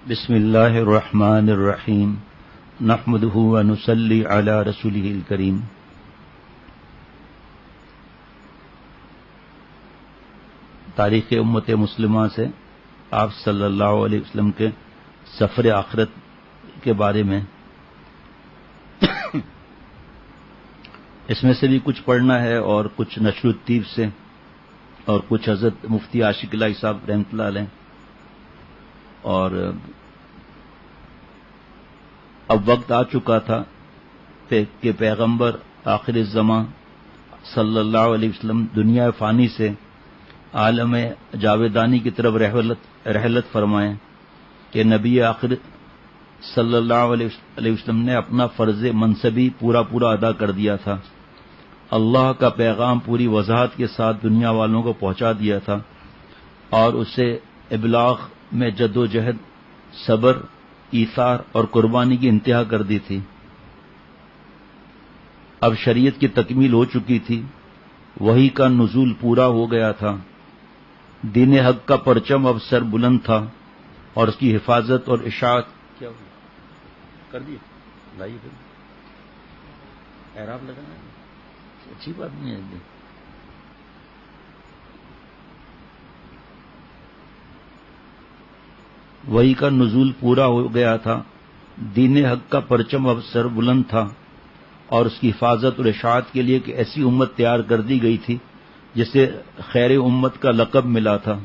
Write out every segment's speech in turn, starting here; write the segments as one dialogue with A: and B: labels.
A: بسم اللہ الرحمن الرحیم نحمدہ ونصلی علی رسولہ الکریم. تاریخ امت مسلمہ سے آپ صلی اللہ علیہ وسلم کے سفر آخرت کے بارے میں اس میں سے بھی کچھ پڑھنا ہے اور کچھ نشر الطیب سے اور کچھ حضرت مفتی عاشق الہی صاحب رحمۃ اللہ علیہ. اور اب وقت آ چکا تھا کہ پیغمبر آخر الزمان صلی اللہ علیہ وسلم دنیا فانی سے عالم جاویدانی کی طرف رحلت فرمائیں کہ نبی آخر صلی اللہ علیہ وسلم نے اپنا فرض منصبی پورا ادا کر دیا تھا. اللہ کا پیغام پوری وضاحت کے ساتھ دنیا والوں کو پہنچا دیا تھا اور اسے ابلاغ میں جد و جہد، صبر، ایثار اور قربانی کی انتہا کر دی تھی. اب شریعت کی تکمیل ہو چکی تھی، وحی کا نزول پورا ہو گیا تھا، دین حق کا پرچم اب سر بلند تھا اور اس کی حفاظت اور اشاعت کیا کر دی. لائیے پھر اعراب لگانا اچھی بات نہیں ہے. وحی کا نزول پورا ہو گیا تھا، دین حق کا پرچم اب سر بلند تھا اور اس کی حفاظت اور اشاعت کے لیے ایک ایسی امت تیار کر دی گئی تھی جسے خیر امت کا لقب ملا تھا،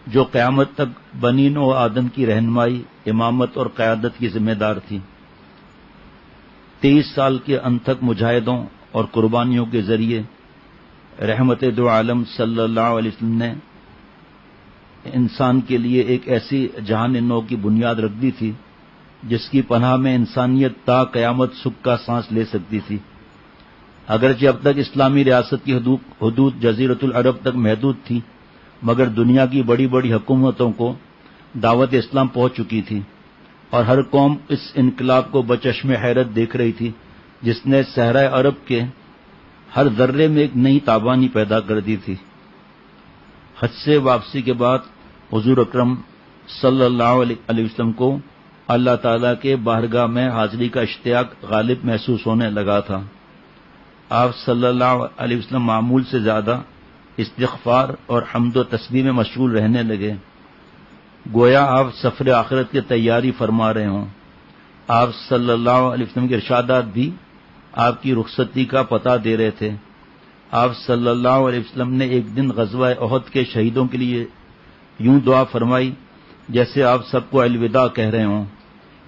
A: جو قیامت تک بنی نوع آدم کی رہنمائی، امامت اور قیادت کی ذمہ دار تھی. 23 سال کے انتھک مجاہدوں اور قربانیوں کے ذریعے رحمت دو عالم صلی اللہ علیہ وسلم نے انسان کے لیے ایک ایسی جہان نو کی بنیاد رکھ دی تھی جس کی پناہ میں انسانیت تا قیامت سکھ کا سانس لے سکتی تھی. اگرچہ اب تک اسلامی ریاست کی حدود جزیرۃ العرب تک محدود تھی، مگر دنیا کی بڑی بڑی حکومتوں کو دعوت اسلام پہنچ چکی تھی اور ہر قوم اس انقلاب کو بچشم حیرت دیکھ رہی تھی جس نے صحرائے عرب کے ہر ذرے میں ایک نئی تابانی پیدا کر دی تھی. حج سے واپسی کے بعد حضور اکرم صلی اللہ علیہ وسلم کو اللہ تعالیٰ کے بارگاہ میں حاضری کا اشتیاق غالب محسوس ہونے لگا تھا. آپ صلی اللہ علیہ وسلم معمول سے زیادہ استغفار اور حمد و تسبیح میں مشغول رہنے لگے، گویا آپ سفر آخرت کی تیاری فرما رہے ہوں. آپ صلی اللہ علیہ وسلم کے ارشادات بھی آپ کی رخصتی کا پتہ دے رہے تھے. آپ صلی اللہ علیہ وسلم نے ایک دن غزوہ احد کے شہیدوں کے لیے یوں دعا فرمائی جیسے آپ سب کو الوداع کہہ رہے ہوں.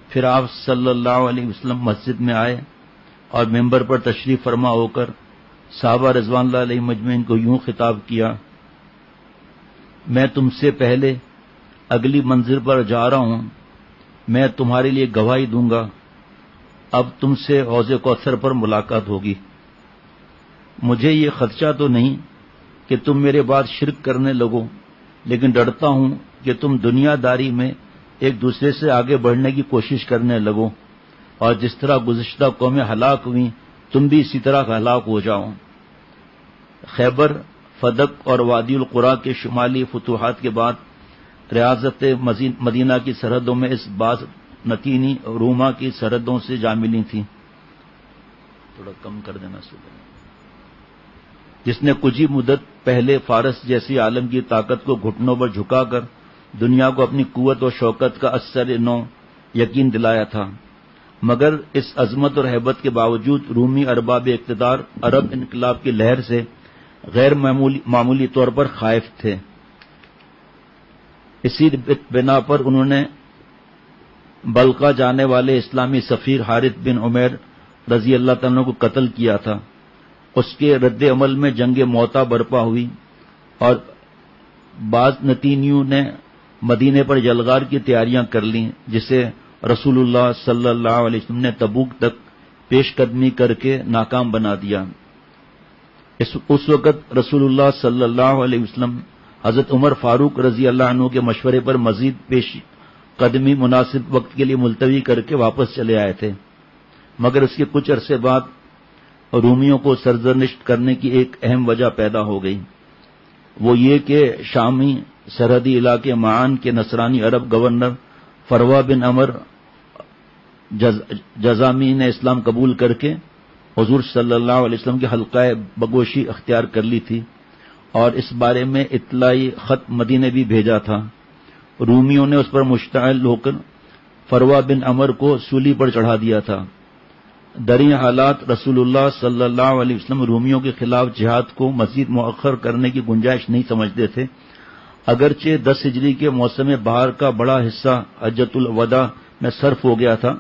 A: پھر آپ صلی اللہ علیہ وسلم مسجد میں آئے اور ممبر پر تشریف فرما ہو کر صحابہ رضوان اللہ علیہ مجمعین کو یوں خطاب کیا: میں تم سے پہلے اگلی منزل پر جا رہا ہوں، میں تمہارے لیے گواہی دوں گا، اب تم سے حوض کوثر پر ملاقات ہوگی. مجھے یہ خدشہ تو نہیں کہ تم میرے بعد شرک کرنے لگو، لیکن ڈرتا ہوں کہ تم دنیا داری میں ایک دوسرے سے آگے بڑھنے کی کوشش کرنے لگو اور جس طرح گزشتہ قومیں ہلاک ہوئیں تم بھی اسی طرح ہلاک ہو جاؤ. خیبر، فدق اور وادی القریٰ کے شمالی فتوحات کے بعد ریاست مدینہ کی سرحدوں میں اس باز نتینی روما کی سرحدوں سے جا ملی تھیں. تھوڑا کم کر دینا صبح، جس نے کچھ ہی مدت پہلے فارس جیسی عالم کی طاقت کو گھٹنوں پر جھکا کر دنیا کو اپنی قوت و شوکت کا اثر نو یقین دلایا تھا، مگر اس عظمت اور ہیبت کے باوجود رومی ارباب اقتدار عرب انقلاب کی لہر سے غیر معمولی طور پر خائف تھے. اسی بنا پر انہوں نے بلقا جانے والے اسلامی سفیر حارث بن عمیر رضی اللہ تعالیٰ کو قتل کیا تھا. اس کے رد عمل میں جنگ موتا برپا ہوئی اور بعض نتینیوں نے مدینے پر جلغار کی تیاریاں کر لیں، جسے رسول اللہ صلی اللہ علیہ وسلم نے تبوک تک پیش قدمی کر کے ناکام بنا دیا. اس وقت رسول اللہ صلی اللہ علیہ وسلم حضرت عمر فاروق رضی اللہ عنہ کے مشورے پر مزید پیش قدمی مناسب وقت کے لیے ملتوی کر کے واپس چلے آئے تھے، مگر اس کے کچھ عرصے بعد رومیوں کو سرزنشت کرنے کی ایک اہم وجہ پیدا ہو گئی. وہ یہ کہ شامی سرحدی علاقے معان کے نصرانی عرب گورنر فروا بن عمر جزامی نے اسلام قبول کر کے حضور صلی اللہ علیہ وسلم کے حلقہ بگوشی اختیار کر لی تھی، اور اس بارے میں اطلاعی خط مدینے بھی بھیجا تھا۔ رومیوں نے اس پر مشتعل ہو کر فروا بن عمر کو سولی پر چڑھا دیا تھا۔ دریں حالات رسول اللہ صلی اللہ علیہ وسلم رومیوں کے خلاف جہاد کو مزید مؤخر کرنے کی گنجائش نہیں سمجھتے تھے، اگرچہ 10 ہجری کے موسم بہار کا بڑا حصہ حجۃ الوداع میں صرف ہو گیا تھا۔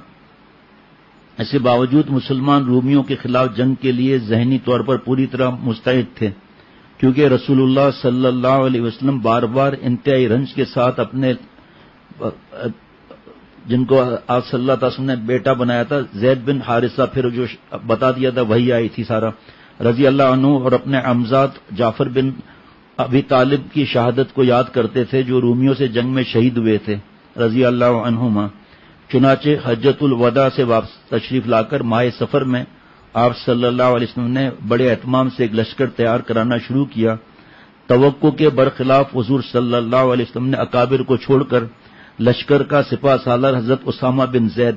A: اس کے باوجود مسلمان رومیوں کے خلاف جنگ کے لیے ذہنی طور پر پوری طرح مستعد تھے، کیونکہ رسول اللہ صلی اللہ علیہ وسلم بار بار انتہائی رنج کے ساتھ اپنے جن کو آپ صلی اللہ علیہ وسلم نے بیٹا بنایا تھا زید بن حارثہ، پھر جو بتا دیا تھا وہی آئی تھی سارا رضی اللہ عنہ، اور اپنے عمزاد جعفر بن ابی طالب کی شہادت کو یاد کرتے تھے جو رومیوں سے جنگ میں شہید ہوئے تھے رضی اللہ عنہما۔ چنانچہ حجۃ الوداع سے واپس تشریف لا کر ماہ سفر میں آپ صلی اللہ علیہ وسلم نے بڑے اہتمام سے ایک لشکر تیار کرانا شروع کیا۔ توقع کے برخلاف حضور صلی اللہ علیہ وسلم نے اکابر کو چھوڑ کر لشکر کا سپہ سالار حضرت اسامہ بن زید،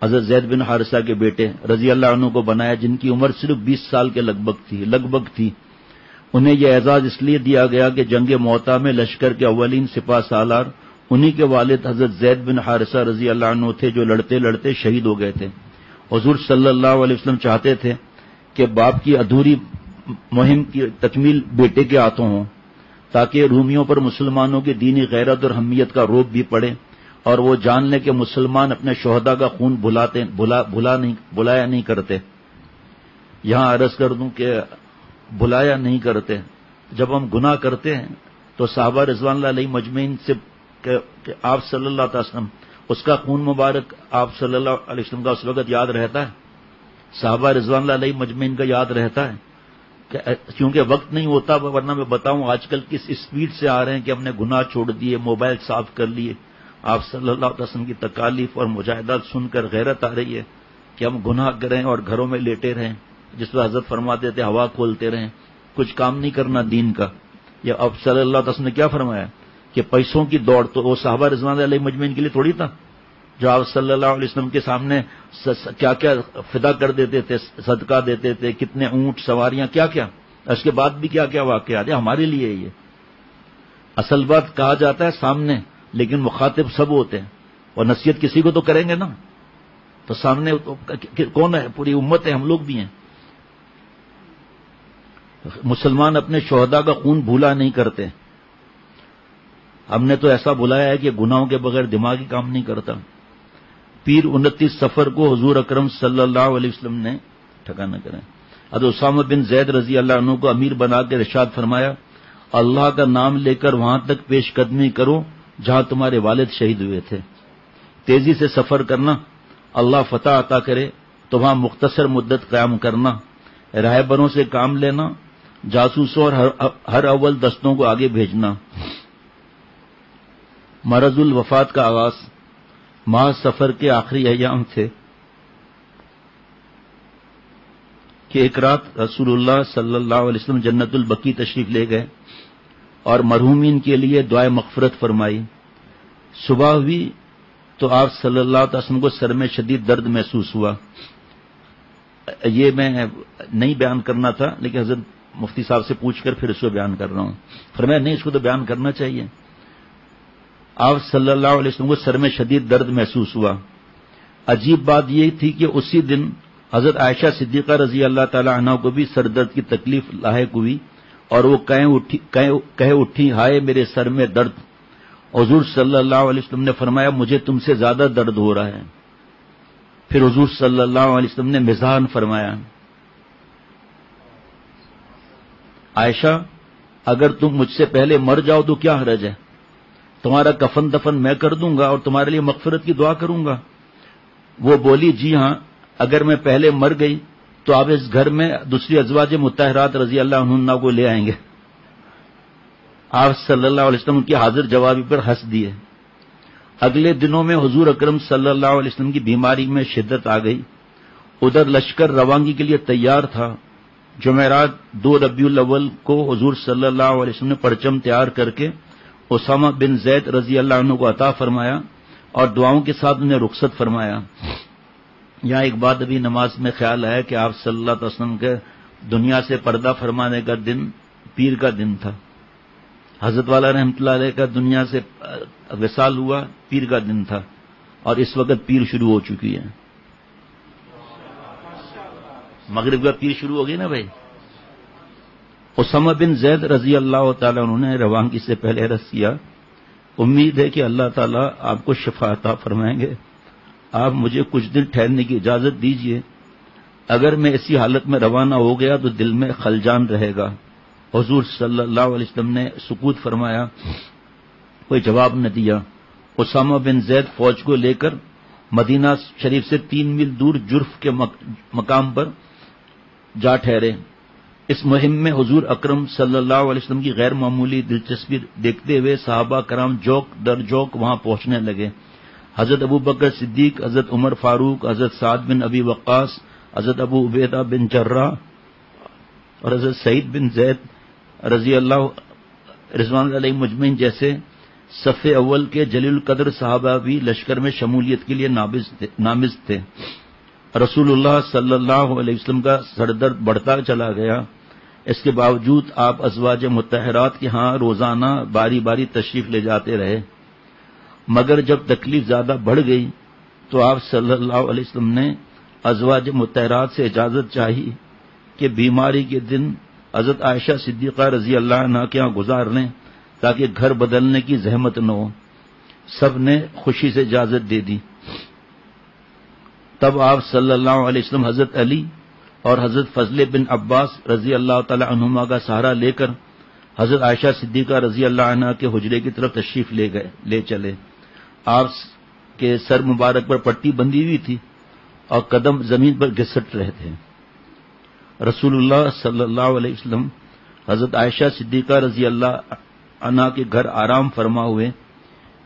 A: حضرت زید بن حارثہ کے بیٹے رضی اللہ عنہ کو بنایا، جن کی عمر صرف 20 سال کے لگ بھگ تھی۔ انہیں یہ اعزاز اس لیے دیا گیا کہ جنگ موطا میں لشکر کے اولین سپہ سالار انہی کے والد حضرت زید بن حارثہ رضی اللہ عنہ تھے، جو لڑتے لڑتے شہید ہو گئے تھے۔ حضور صلی اللہ علیہ وسلم چاہتے تھے کہ باپ کی ادھوری مہم کی تکمیل بیٹے کے ہاتھوں ہو، تاکہ رومیوں پر مسلمانوں کی دینی غیرت اور حمیت کا رعب بھی پڑے، اور وہ جان لیں کہ مسلمان اپنے شہداء کا خون بلایا نہیں کرتے۔ یہاں عرض کر دوں کہ بلایا نہیں کرتے، جب ہم گناہ کرتے ہیں تو صحابہ رضوان اللہ علیہ مجمعین سے کہ آپ صلی اللہ علیہ وسلم اس کا خون مبارک آپ صلی اللہ علیہ وسلم کا اس وقت یاد رہتا ہے، صحابہ رضوان اللہ علیہ مجمعین کا یاد رہتا ہے، کیونکہ وقت نہیں ہوتا، ورنہ میں بتاؤں آج کل کس اسپیڈ سے آ رہے ہیں کہ ہم نے گناہ چھوڑ دیے، موبائل صاف کر لیے۔ آپ صلی اللہ علیہ وسلم کی تکالیف اور مجاہدات سن کر غیرت آ رہی ہے کہ ہم گناہ کریں اور گھروں میں لیٹے رہیں، جس پر حضرت فرماتے تھے ہوا کھولتے رہیں، کچھ کام نہیں کرنا دین کا۔ یا اب صلی اللہ علیہ وسلم نے کیا فرمایا کہ پیسوں کی دوڑ تو وہ صحابہ رضوان اللہ علیہ مجمعین کے لیے تھوڑی تھا، جو آپ صلی اللہ علیہ وسلم کے سامنے کیا کیا فدا کر دیتے تھے، صدقہ دیتے تھے، کتنے اونٹ سواریاں، کیا کیا، اس کے بعد بھی کیا کیا واقعات ہیں ہمارے لیے۔ یہ اصل بات کہا جاتا ہے سامنے، لیکن مخاطب سب ہوتے ہیں، اور نصیحت کسی کو تو کریں گے نا، تو سامنے کون ہے؟ پوری امت ہے، ہم لوگ بھی ہیں۔ مسلمان اپنے شہداء کا خون بھولا نہیں کرتے، ہم نے تو ایسا بلایا ہے کہ گناہوں کے بغیر دماغی کام نہیں کرتا۔ پیر 29 سفر کو حضور اکرم صلی اللہ علیہ وسلم نے ٹھکانہ کریں حضرت اسامہ بن زید رضی اللہ عنہ کو امیر بنا کے ارشاد فرمایا، اللہ کا نام لے کر وہاں تک پیش قدمی کرو جہاں تمہارے والد شہید ہوئے تھے۔ تیزی سے سفر کرنا، اللہ فتح عطا کرے تو وہاں مختصر مدت قیام کرنا، راہبروں سے کام لینا، جاسوسوں اور ہر اول دستوں کو آگے بھیجنا۔ مرض الوفات کا آغاز ماہ سفر کے آخری ایام تھے کہ ایک رات رسول اللہ صلی اللہ علیہ وسلم جنت البقیع تشریف لے گئے اور مرحومین کے لیے دعائے مغفرت فرمائی۔ صبح ہوئی تو آپ صلی اللہ علیہ وسلم کو سر میں شدید درد محسوس ہوا۔ یہ میں نہیں بیان کرنا تھا، لیکن حضرت مفتی صاحب سے پوچھ کر پھر اس کو بیان کر رہا ہوں۔ فرمایا نہیں، اس کو تو بیان کرنا چاہیے۔ آپ صلی اللہ علیہ وسلم کو سر میں شدید درد محسوس ہوا۔ عجیب بات یہ تھی کہ اسی دن حضرت عائشہ صدیقہ رضی اللہ تعالی عنہ کو بھی سر درد کی تکلیف لاحق ہوئی، اور وہ کہہ اٹھی ہائے میرے سر میں درد۔ حضور صلی اللہ علیہ وسلم نے فرمایا مجھے تم سے زیادہ درد ہو رہا ہے۔ پھر حضور صلی اللہ علیہ وسلم نے مزاحاً فرمایا، عائشہ اگر تم مجھ سے پہلے مر جاؤ تو کیا حرج ہے، تمہارا کفن دفن میں کر دوں گا اور تمہارے لیے مغفرت کی دعا کروں گا۔ وہ بولی جی ہاں، اگر میں پہلے مر گئی تو آپ اس گھر میں دوسری ازواج مطہرات رضی اللہ عنہن کو لے آئیں گے۔ آپ صلی اللہ علیہ وسلم کی حاضر جوابی پر ہنس دیے۔ اگلے دنوں میں حضور اکرم صلی اللہ علیہ وسلم کی بیماری میں شدت آ گئی۔ ادھر لشکر روانگی کے لیے تیار تھا۔ جمعرات 2 ربیع الاول کو حضور صلی اللہ علیہ وسلم نے پرچم تیار کر کے اسامہ بن زید رضی اللہ عنہ کو عطا فرمایا اور دعاؤں کے ساتھ انہیں رخصت فرمایا۔ یہاں ایک بات ابھی نماز میں خیال آیا کہ آپ صلی اللہ علیہ وسلم کے دنیا سے پردہ فرمانے کا دن پیر کا دن تھا۔ حضرت والا رحمۃ اللہ علیہ کا دنیا سے وصال ہوا پیر کا دن تھا، اور اس وقت پیر شروع ہو چکی ہے، مغرب کا پیر شروع ہو گئی نا بھائی۔ اسامہ بن زید رضی اللہ تعالیٰ عنہ نے روانگی سے پہلے عرض کیا، امید ہے کہ اللہ تعالیٰ آپ کو شفا عطا فرمائیں گے، آپ مجھے کچھ دن ٹھہرنے کی اجازت دیجیے، اگر میں اسی حالت میں روانہ ہو گیا تو دل میں خلجان رہے گا۔ حضور صلی اللہ علیہ وسلم نے سکوت فرمایا، کوئی جواب نہ دیا۔ اسامہ بن زید فوج کو لے کر مدینہ شریف سے 3 میل دور جرف کے مقام پر جا ٹھہرے۔ اس مہم میں حضور اکرم صلی اللہ علیہ وسلم کی غیر معمولی دلچسپی دیکھتے ہوئے صحابہ کرام جوک در جوک وہاں پہنچنے لگے۔ حضرت ابو بکر صدیق، حضرت عمر فاروق، حضرت سعد بن ابی وقاص، حضرت ابو عبیدہ بن جراح اور حضرت سعید بن زید رضی اللہ رضوان علیہ مجمعین جیسے صف اول کے جلیل القدر صحابہ بھی لشکر میں شمولیت کے لیے نامزد تھے۔ رسول اللہ صلی اللہ علیہ وسلم کا سردرد بڑھتا چلا گیا، اس کے باوجود آپ ازواج مطہرات کے ہاں روزانہ باری باری تشریف لے جاتے رہے، مگر جب تکلیف زیادہ بڑھ گئی تو آپ صلی اللہ علیہ وسلم نے ازواج مطہرات سے اجازت چاہی کہ بیماری کے دن حضرت عائشہ صدیقہ رضی اللہ عنہا کے ہاں گزار لیں تاکہ گھر بدلنے کی زحمت نہ ہو۔ سب نے خوشی سے اجازت دے دی۔ تب آپ صلی اللہ علیہ وسلم حضرت علی اور حضرت فضل بن عباس رضی اللہ تعالی عنہما کا سہارا لے کر حضرت عائشہ صدیقہ رضی اللہ عنہا کے حجرے کی طرف تشریف لے چلے۔ آپ کے سر مبارک پر پٹی بندھی ہوئی تھی اور قدم زمین پر گھسٹ رہے تھے۔ رسول اللہ صلی اللہ علیہ وسلم حضرت عائشہ صدیقہ رضی اللہ عنہا کے گھر آرام فرما ہوئے۔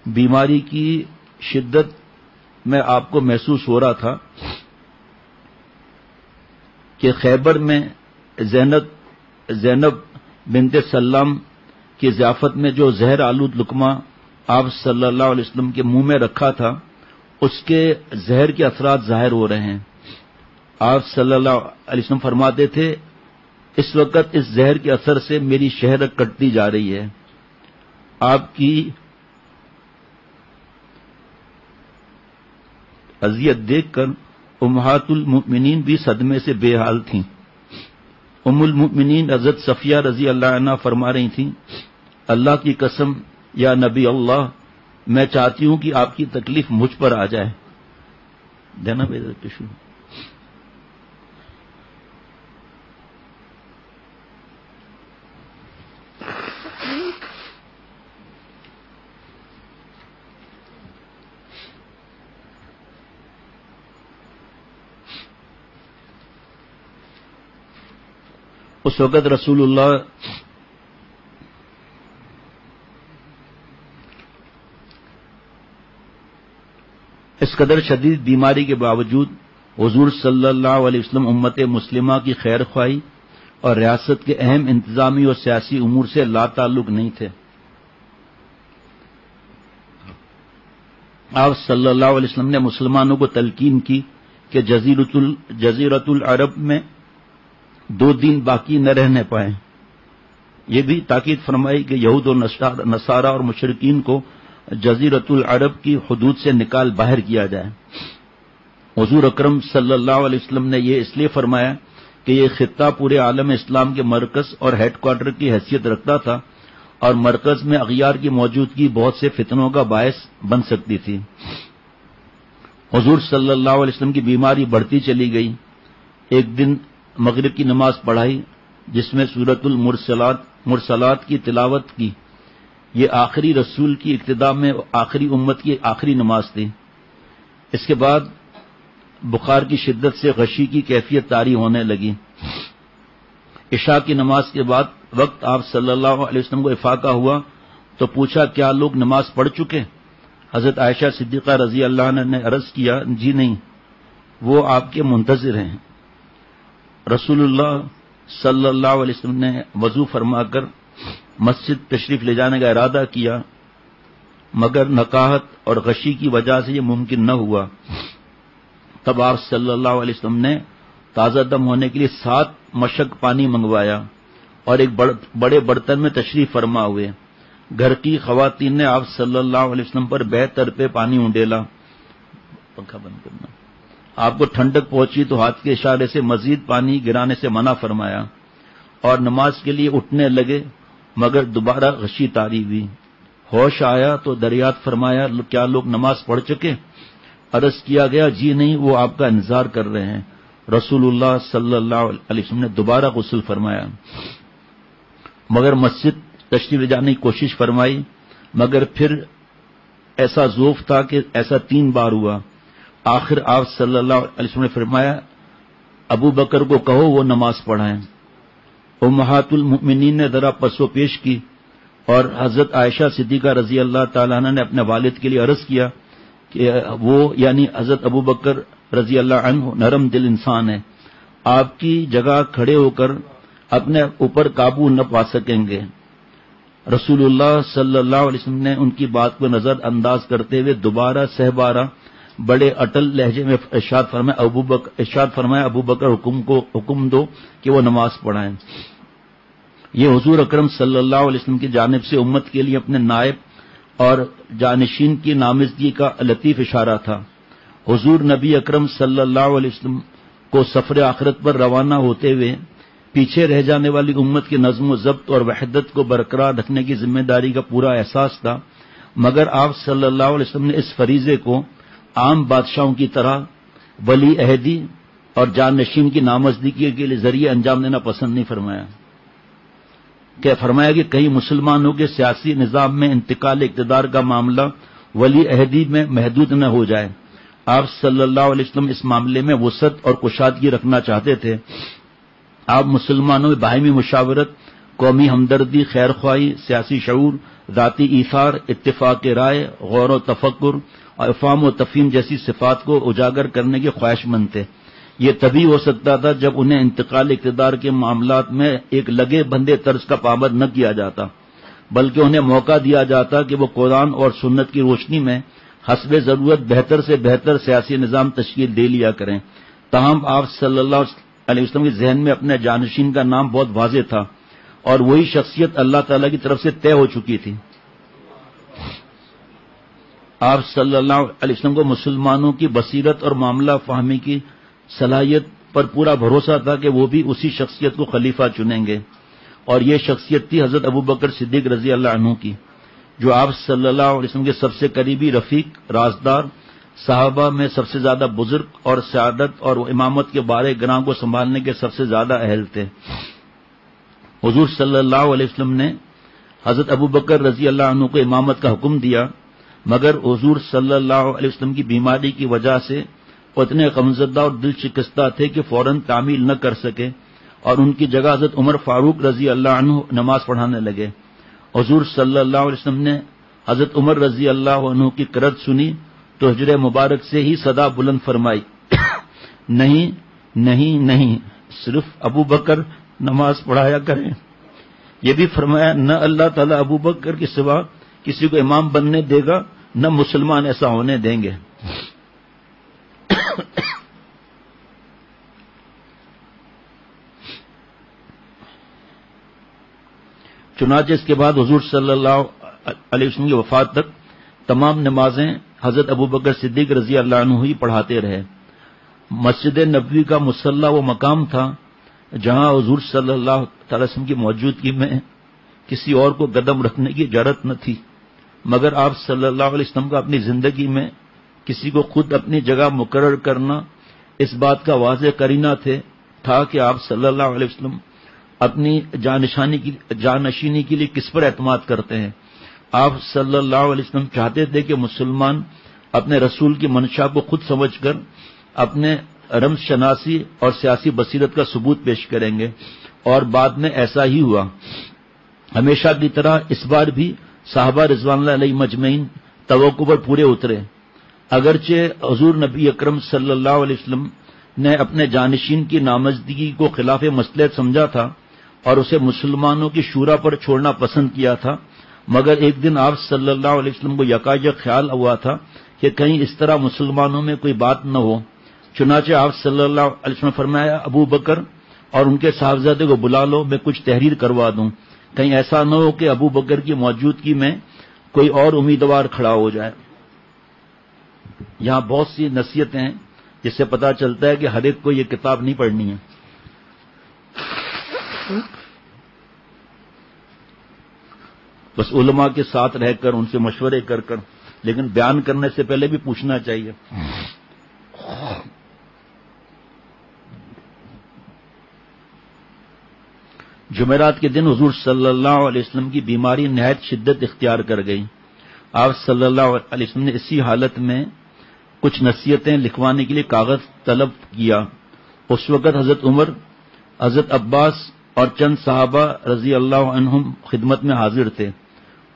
A: بیماری کی شدت میں آپ کو محسوس ہو رہا تھا کہ خیبر میں زینب بنت سلام کی ضیافت میں جو زہر آلود لقمہ آپ صلی اللہ علیہ وسلم کے منہ میں رکھا تھا اس کے زہر کے اثرات ظاہر ہو رہے ہیں۔ آپ صلی اللہ علیہ وسلم فرماتے تھے، اس وقت اس زہر کے اثر سے میری شہرت کٹتی جا رہی ہے۔ آپ کی اذیت دیکھ کر امہات المؤمنین بھی صدمے سے بے حال تھیں۔ ام المؤمنین حضرت صفیہ رضی اللہ عنہا فرما رہی تھیں، اللہ کی قسم یا نبی اللہ، میں چاہتی ہوں کہ آپ کی تکلیف مجھ پر آ جائے۔ دینا بھائی ٹشو۔ اس وقت رسول اللہ اس قدر شدید بیماری کے باوجود حضور صلی اللہ علیہ وسلم امت مسلمہ کی خیر خواہی اور ریاست کے اہم انتظامی اور سیاسی امور سے لا تعلق نہیں تھے۔ آپ صلی اللہ علیہ وسلم نے مسلمانوں کو تلقین کی کہ جزیرۃ العرب میں 2 دن باقی نہ رہنے پائیں۔ یہ بھی تاکید فرمائی کہ یہود و نصارہ اور مشرکین کو جزیرۃ العرب کی حدود سے نکال باہر کیا جائے۔ حضور اکرم صلی اللہ علیہ وسلم نے یہ اس لیے فرمایا کہ یہ خطہ پورے عالم اسلام کے مرکز اور ہیڈ کوارٹر کی حیثیت رکھتا تھا اور مرکز میں اغیار کی موجودگی بہت سے فتنوں کا باعث بن سکتی تھی۔ حضور صلی اللہ علیہ وسلم کی بیماری بڑھتی چلی گئی۔ ایک دن مغرب کی نماز پڑھائی جس میں سورۃ المرسلات کی تلاوت کی۔ یہ آخری رسول کی اقتداء میں آخری امت کی آخری نماز تھی۔ اس کے بعد بخار کی شدت سے غشی کی کیفیت طاری ہونے لگی۔ عشاء کی نماز کے بعد وقت آپ صلی اللہ علیہ وسلم کو افاقہ ہوا تو پوچھا، کیا لوگ نماز پڑھ چکے؟ حضرت عائشہ صدیقہ رضی اللہ عنہ نے عرض کیا، جی نہیں، وہ آپ کے منتظر ہیں۔ رسول اللہ صلی اللہ علیہ وسلم نے وضو فرما کر مسجد تشریف لے جانے کا ارادہ کیا مگر نکاحت اور غشی کی وجہ سے یہ ممکن نہ ہوا۔ تب آپ صلی اللہ علیہ وسلم نے تازہ دم ہونے کے لیے 7 مشک پانی منگوایا اور ایک بڑے برتن میں تشریف فرما ہوئے۔ گھر کی خواتین نے آپ صلی اللہ علیہ وسلم پر بہتر پہ پانی اونڈیلا۔ پنکھا بند کرنا۔ آپ کو ٹھنڈک پہنچی تو ہاتھ کے اشارے سے مزید پانی گرانے سے منع فرمایا اور نماز کے لیے اٹھنے لگے، مگر دوبارہ غشی طاری ہوئی۔ ہوش آیا تو دریافت فرمایا، کیا لوگ نماز پڑھ چکے؟ عرض کیا گیا، جی نہیں، وہ آپ کا انتظار کر رہے ہیں۔ رسول اللہ صلی اللہ علیہ وسلم نے دوبارہ غسل فرمایا، مگر مسجد تشریف لے جانے کی کوشش فرمائی، مگر پھر ایسا ذوف تھا کہ ایسا 3 بار ہوا۔ آخر آپ صلی اللہ علیہ وسلم نے فرمایا، ابو بکر کو کہو وہ نماز پڑھائیں۔ امہات المؤمنین نے ذرا پس و پیش کی اور حضرت عائشہ صدیقہ رضی اللہ تعالیٰ عنہ نے اپنے والد کے لیے عرض کیا کہ وہ یعنی حضرت ابو بکر رضی اللہ عنہ نرم دل انسان ہے، آپ کی جگہ کھڑے ہو کر اپنے اوپر قابو نہ پا سکیں گے۔ رسول اللہ صلی اللہ علیہ وسلم نے ان کی بات کو نظر انداز کرتے ہوئے دوبارہ سہبارہ بڑے اٹل لہجے میں ارشاد فرمایا، ابو بکر حکم دو کہ وہ نماز پڑھائیں۔ یہ حضور اکرم صلی اللہ علیہ وسلم کی جانب سے امت کے لیے اپنے نائب اور جانشین کی نامزدگی کا لطیف اشارہ تھا۔ حضور نبی اکرم صلی اللہ علیہ وسلم کو سفر آخرت پر روانہ ہوتے ہوئے پیچھے رہ جانے والی امت کی نظم و ضبط اور وحدت کو برقرار رکھنے کی ذمہ داری کا پورا احساس تھا، مگر آپ صلی اللہ علیہ وسلم نے اس فریضے کو عام بادشاہوں کی طرح ولی عہدی اور جانشین کی نامزدگی کے ذریعے انجام دینا پسند نہیں فرمایا۔ فرمایا کہ کہیں مسلمانوں کے سیاسی نظام میں انتقال اقتدار کا معاملہ ولی عہدی میں محدود نہ ہو جائے۔ آپ صلی اللہ علیہ وسلم اس معاملے میں وسعت اور کشادگی رکھنا چاہتے تھے۔ آپ مسلمانوں میں باہمی مشاورت، قومی ہمدردی، خیر خواہی، سیاسی شعور، ذاتی ایثار، اتفاق رائے، غور و تفکر اور افہام و تفہیم جیسی صفات کو اجاگر کرنے کے خواہش مند تھے۔ یہ تبھی ہو سکتا تھا جب انہیں انتقال اقتدار کے معاملات میں ایک لگے بندے طرز کا پابند نہ کیا جاتا، بلکہ انہیں موقع دیا جاتا کہ وہ قرآن اور سنت کی روشنی میں حسب ضرورت بہتر سے بہتر سیاسی نظام تشکیل دے لیا کریں۔ تاہم آپ صلی اللہ علیہ وسلم کے ذہن میں اپنے جانشین کا نام بہت واضح تھا اور وہی شخصیت اللہ تعالی کی طرف سے طے ہو چکی تھی۔ آپ صلی اللہ علیہ وسلم کو مسلمانوں کی بصیرت اور معاملہ فہمی کی صلاحیت پر پورا بھروسہ تھا کہ وہ بھی اسی شخصیت کو خلیفہ چنیں گے، اور یہ شخصیت تھی حضرت ابو بکر صدیق رضی اللہ عنہ کی، جو آپ صلی اللہ علیہ وسلم کے سب سے قریبی رفیق، رازدار، صحابہ میں سب سے زیادہ بزرگ اور سعادت اور امامت کے بارے گراں کو سنبھالنے کے سب سے زیادہ اہل تھے۔ حضور صلی اللہ علیہ وسلم نے حضرت ابو بکر رضی اللہ عنہ کو امامت کا حکم دیا، مگر حضور صلی اللہ علیہ وسلم کی بیماری کی وجہ سے وہ اتنے غمزدہ اور دل شکستہ تھے کہ فوراً تعمیل نہ کر سکے، اور ان کی جگہ حضرت عمر فاروق رضی اللہ عنہ نماز پڑھانے لگے۔ حضور صلی اللہ علیہ وسلم نے حضرت عمر رضی اللہ عنہ کی قرت سنی تو حجر مبارک سے ہی صدا بلند فرمائی، نہیں نہیں نہیں، صرف ابو بکر نماز پڑھایا کریں۔ یہ بھی فرمایا، نہ اللہ تعالیٰ ابو بکر کے سوا کسی کو امام بننے دے گا، نہ مسلمان ایسا ہونے دیں گے۔ چنانچہ اس کے بعد حضور صلی اللہ علیہ وسلم کی وفات تک تمام نمازیں حضرت ابو بکر صدیق رضی اللہ عنہ ہی پڑھاتے رہے۔ مسجد نبوی کا مصلی وہ مقام تھا جہاں حضور صلی اللہ تعالی وسلم کی موجودگی میں کسی اور کو قدم رکھنے کی جرأت نہ تھی، مگر آپ صلی اللہ علیہ وسلم کا اپنی زندگی میں کسی کو خود اپنی جگہ مقرر کرنا اس بات کا واضح قرینہ تھا کہ آپ صلی اللہ علیہ وسلم اپنی جانشینی کے لیے کس پر اعتماد کرتے ہیں۔ آپ صلی اللہ علیہ وسلم چاہتے تھے کہ مسلمان اپنے رسول کی منشا کو خود سمجھ کر اپنے رمز شناسی اور سیاسی بصیرت کا ثبوت پیش کریں گے، اور بعد میں ایسا ہی ہوا۔ ہمیشہ کی طرح اس بار بھی صحابہ رضوان اللہ علیہ مجمعین توقع پر پورے اترے۔ اگرچہ حضور نبی اکرم صلی اللہ علیہ وسلم نے اپنے جانشین کی نامزدگی کو خلاف مصلحت سمجھا تھا اور اسے مسلمانوں کی شورا پر چھوڑنا پسند کیا تھا، مگر ایک دن آپ صلی اللہ علیہ وسلم کو یکایک خیال ہوا تھا کہ کہیں اس طرح مسلمانوں میں کوئی بات نہ ہو، چنانچہ آپ صلی اللہ علیہ وسلم نے فرمایا ابو بکر اور ان کے صاحبزادے کو بلا لو، میں کچھ تحریر کروا دوں، کہیں ایسا نہ ہو کہ ابو بکر کی موجودگی میں کوئی اور امیدوار کھڑا ہو جائے۔ یہاں بہت سی نصیحتیں ہیں جس سے پتا چلتا ہے کہ ہر ایک کو یہ کتاب نہیں پڑھنی ہے۔ بس علماء کے ساتھ رہ کر ان سے مشورے کر کر، لیکن بیان کرنے سے پہلے بھی پوچھنا چاہیے۔ جمعرات کے دن حضور صلی اللہ علیہ وسلم کی بیماری نہایت شدت اختیار کر گئی۔ آپ صلی اللہ علیہ وسلم نے اسی حالت میں کچھ نصیحتیں لکھوانے کے لیے کاغذ طلب کیا۔ اس وقت حضرت عمر، حضرت عباس اور چند صحابہ رضی اللہ عنہم خدمت میں حاضر تھے۔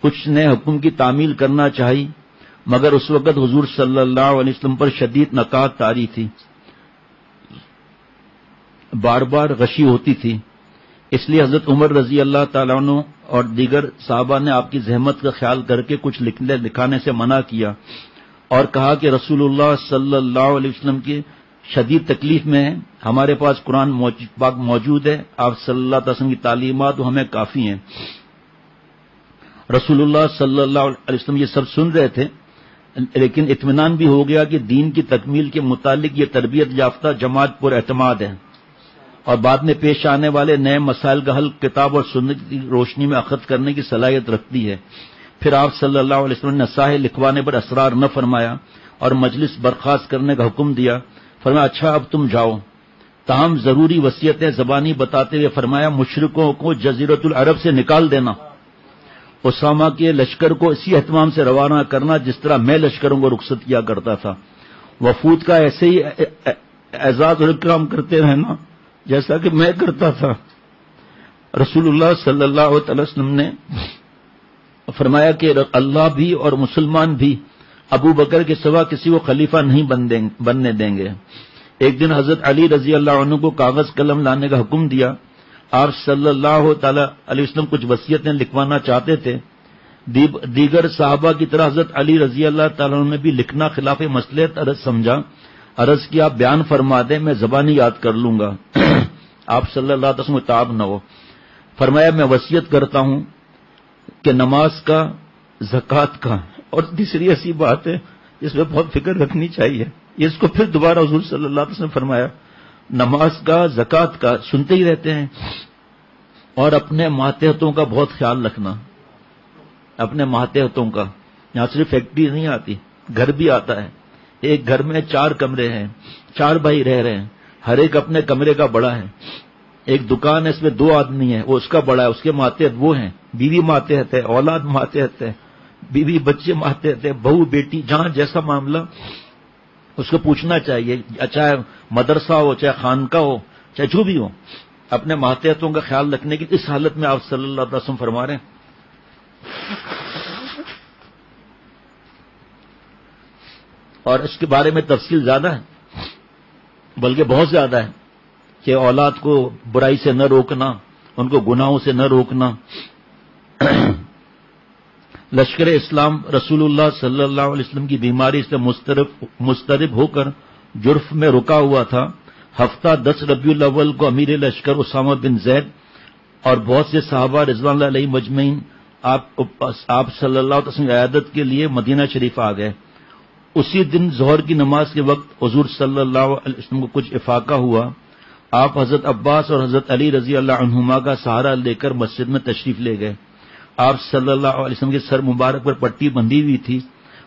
A: کچھ نے حکم کی تعمیل کرنا چاہی، مگر اس وقت حضور صلی اللہ علیہ وسلم پر شدید نکات طاری تھی، بار بار غشی ہوتی تھی، اس لیے حضرت عمر رضی اللہ تعالیٰ عنہ اور دیگر صحابہ نے آپ کی زحمت کا خیال کر کے کچھ لکھانے سے منع کیا اور کہا کہ رسول اللہ صلی اللہ علیہ وسلم کی شدید تکلیف میں ہے، ہمارے پاس قرآن پاک موجود ہے، آپ صلی اللہ علیہ وسلم کی تعلیمات ہمیں کافی ہیں۔ رسول اللہ صلی اللہ علیہ وسلم یہ سب سن رہے تھے، لیکن اطمینان بھی ہو گیا کہ دین کی تکمیل کے متعلق یہ تربیت یافتہ جماعت پر اعتماد ہے اور بعد میں پیش آنے والے نئے مسائل کا حل کتاب اور سنت کی روشنی میں اخذ کرنے کی صلاحیت رکھتی ہے۔ پھر آپ صلی اللہ علیہ وسلم نے نصائح لکھوانے پر اصرار نہ فرمایا اور مجلس برخاست کرنے کا حکم دیا۔ فرمایا اچھا اب تم جاؤ، تاہم ضروری وصیتیں زبانی بتاتے ہوئے فرمایا مشرکوں کو جزیرۃ العرب سے نکال دینا، اسامہ کے لشکر کو اسی اہتمام سے روانہ کرنا جس طرح میں لشکروں کو رخصت کیا کرتا تھا، وفود کا ایسے ہی اعزاز اور اکرام کرتے رہنا جیسا کہ میں کرتا تھا۔ رسول اللہ صلی اللہ علیہ وسلم نے فرمایا کہ اللہ بھی اور مسلمان بھی ابو بکر کے سوا کسی کو خلیفہ نہیں بننے دیں گے۔ ایک دن حضرت علی رضی اللہ عنہ کو کاغذ قلم لانے کا حکم دیا۔ آپ صلی اللہ تعالی علیہ وسلم کچھ وصیتیں لکھوانا چاہتے تھے۔ دیگر صحابہ کی طرح حضرت علی رضی اللہ تعالیٰ عنہ نے بھی لکھنا خلاف مصلحت عرض سمجھا، عرض کیا آپ بیان فرما دیں، میں زبانی یاد کر لوں گا، آپ صلی اللہ علیہ وسلم تعب نہ ہو۔ فرمایا میں وصیت کرتا ہوں کہ نماز کا، زکوٰۃ کا، اور تیسری ایسی بات ہے جس میں بہت فکر رکھنی چاہیے، اس کو پھر دوبارہ حضور صلی اللہ علیہ وسلم فرمایا، نماز کا، زکوٰۃ کا سنتے ہی رہتے ہیں، اور اپنے ماتحتوں کا بہت خیال رکھنا، اپنے ماتحتوں کا۔ یہاں صرف فیکٹری نہیں آتی، گھر بھی آتا ہے۔ ایک گھر میں 4 کمرے ہیں، 4 بھائی رہ رہے ہیں، ہر ایک اپنے کمرے کا بڑا ہے۔ ایک دکان ہے، اس میں 2 آدمی ہیں، وہ اس کا بڑا ہے، اس کے ماتحت وہ ہیں، بیوی ماتحت ہے، اولاد ماتحت ہے، بیوی بچے ماتحت ہے، بہو بیٹی، جہاں جیسا معاملہ اس کو پوچھنا چاہیے، چاہے مدرسہ ہو، چاہے خانقاہ ہو، چاہے جو بھی ہو، اپنے ماتحتوں کا خیال رکھنے کی اس حالت میں آپ صلی اللہ علیہ وسلم فرما رہے ہیں۔ اور اس کے بارے میں تفصیل زیادہ ہے، بلکہ بہت زیادہ ہے، کہ اولاد کو برائی سے نہ روکنا، ان کو گناہوں سے نہ روکنا۔ لشکر اسلام رسول اللہ صلی اللہ علیہ وسلم کی بیماری سے مضطرب ہو کر جرف میں رکا ہوا تھا۔ ہفتہ 10 ربیع الاول کو امیر لشکر اسامہ بن زید اور بہت سے صحابہ رضوان اللہ علیہ مجمعین آپ صلی اللہ علیہ وسلم کی عیادت کے لیے مدینہ شریف آ گئے۔ اسی دن ظہر کی نماز کے وقت حضور صلی اللہ علیہ وسلم کو کچھ افاقہ ہوا۔ آپ حضرت عباس اور حضرت علی رضی اللہ عنہما کا سہارا لے کر مسجد میں تشریف لے گئے۔ آپ صلی اللہ علیہ وسلم کے سر مبارک پر پٹی بندھی ہوئی تھی،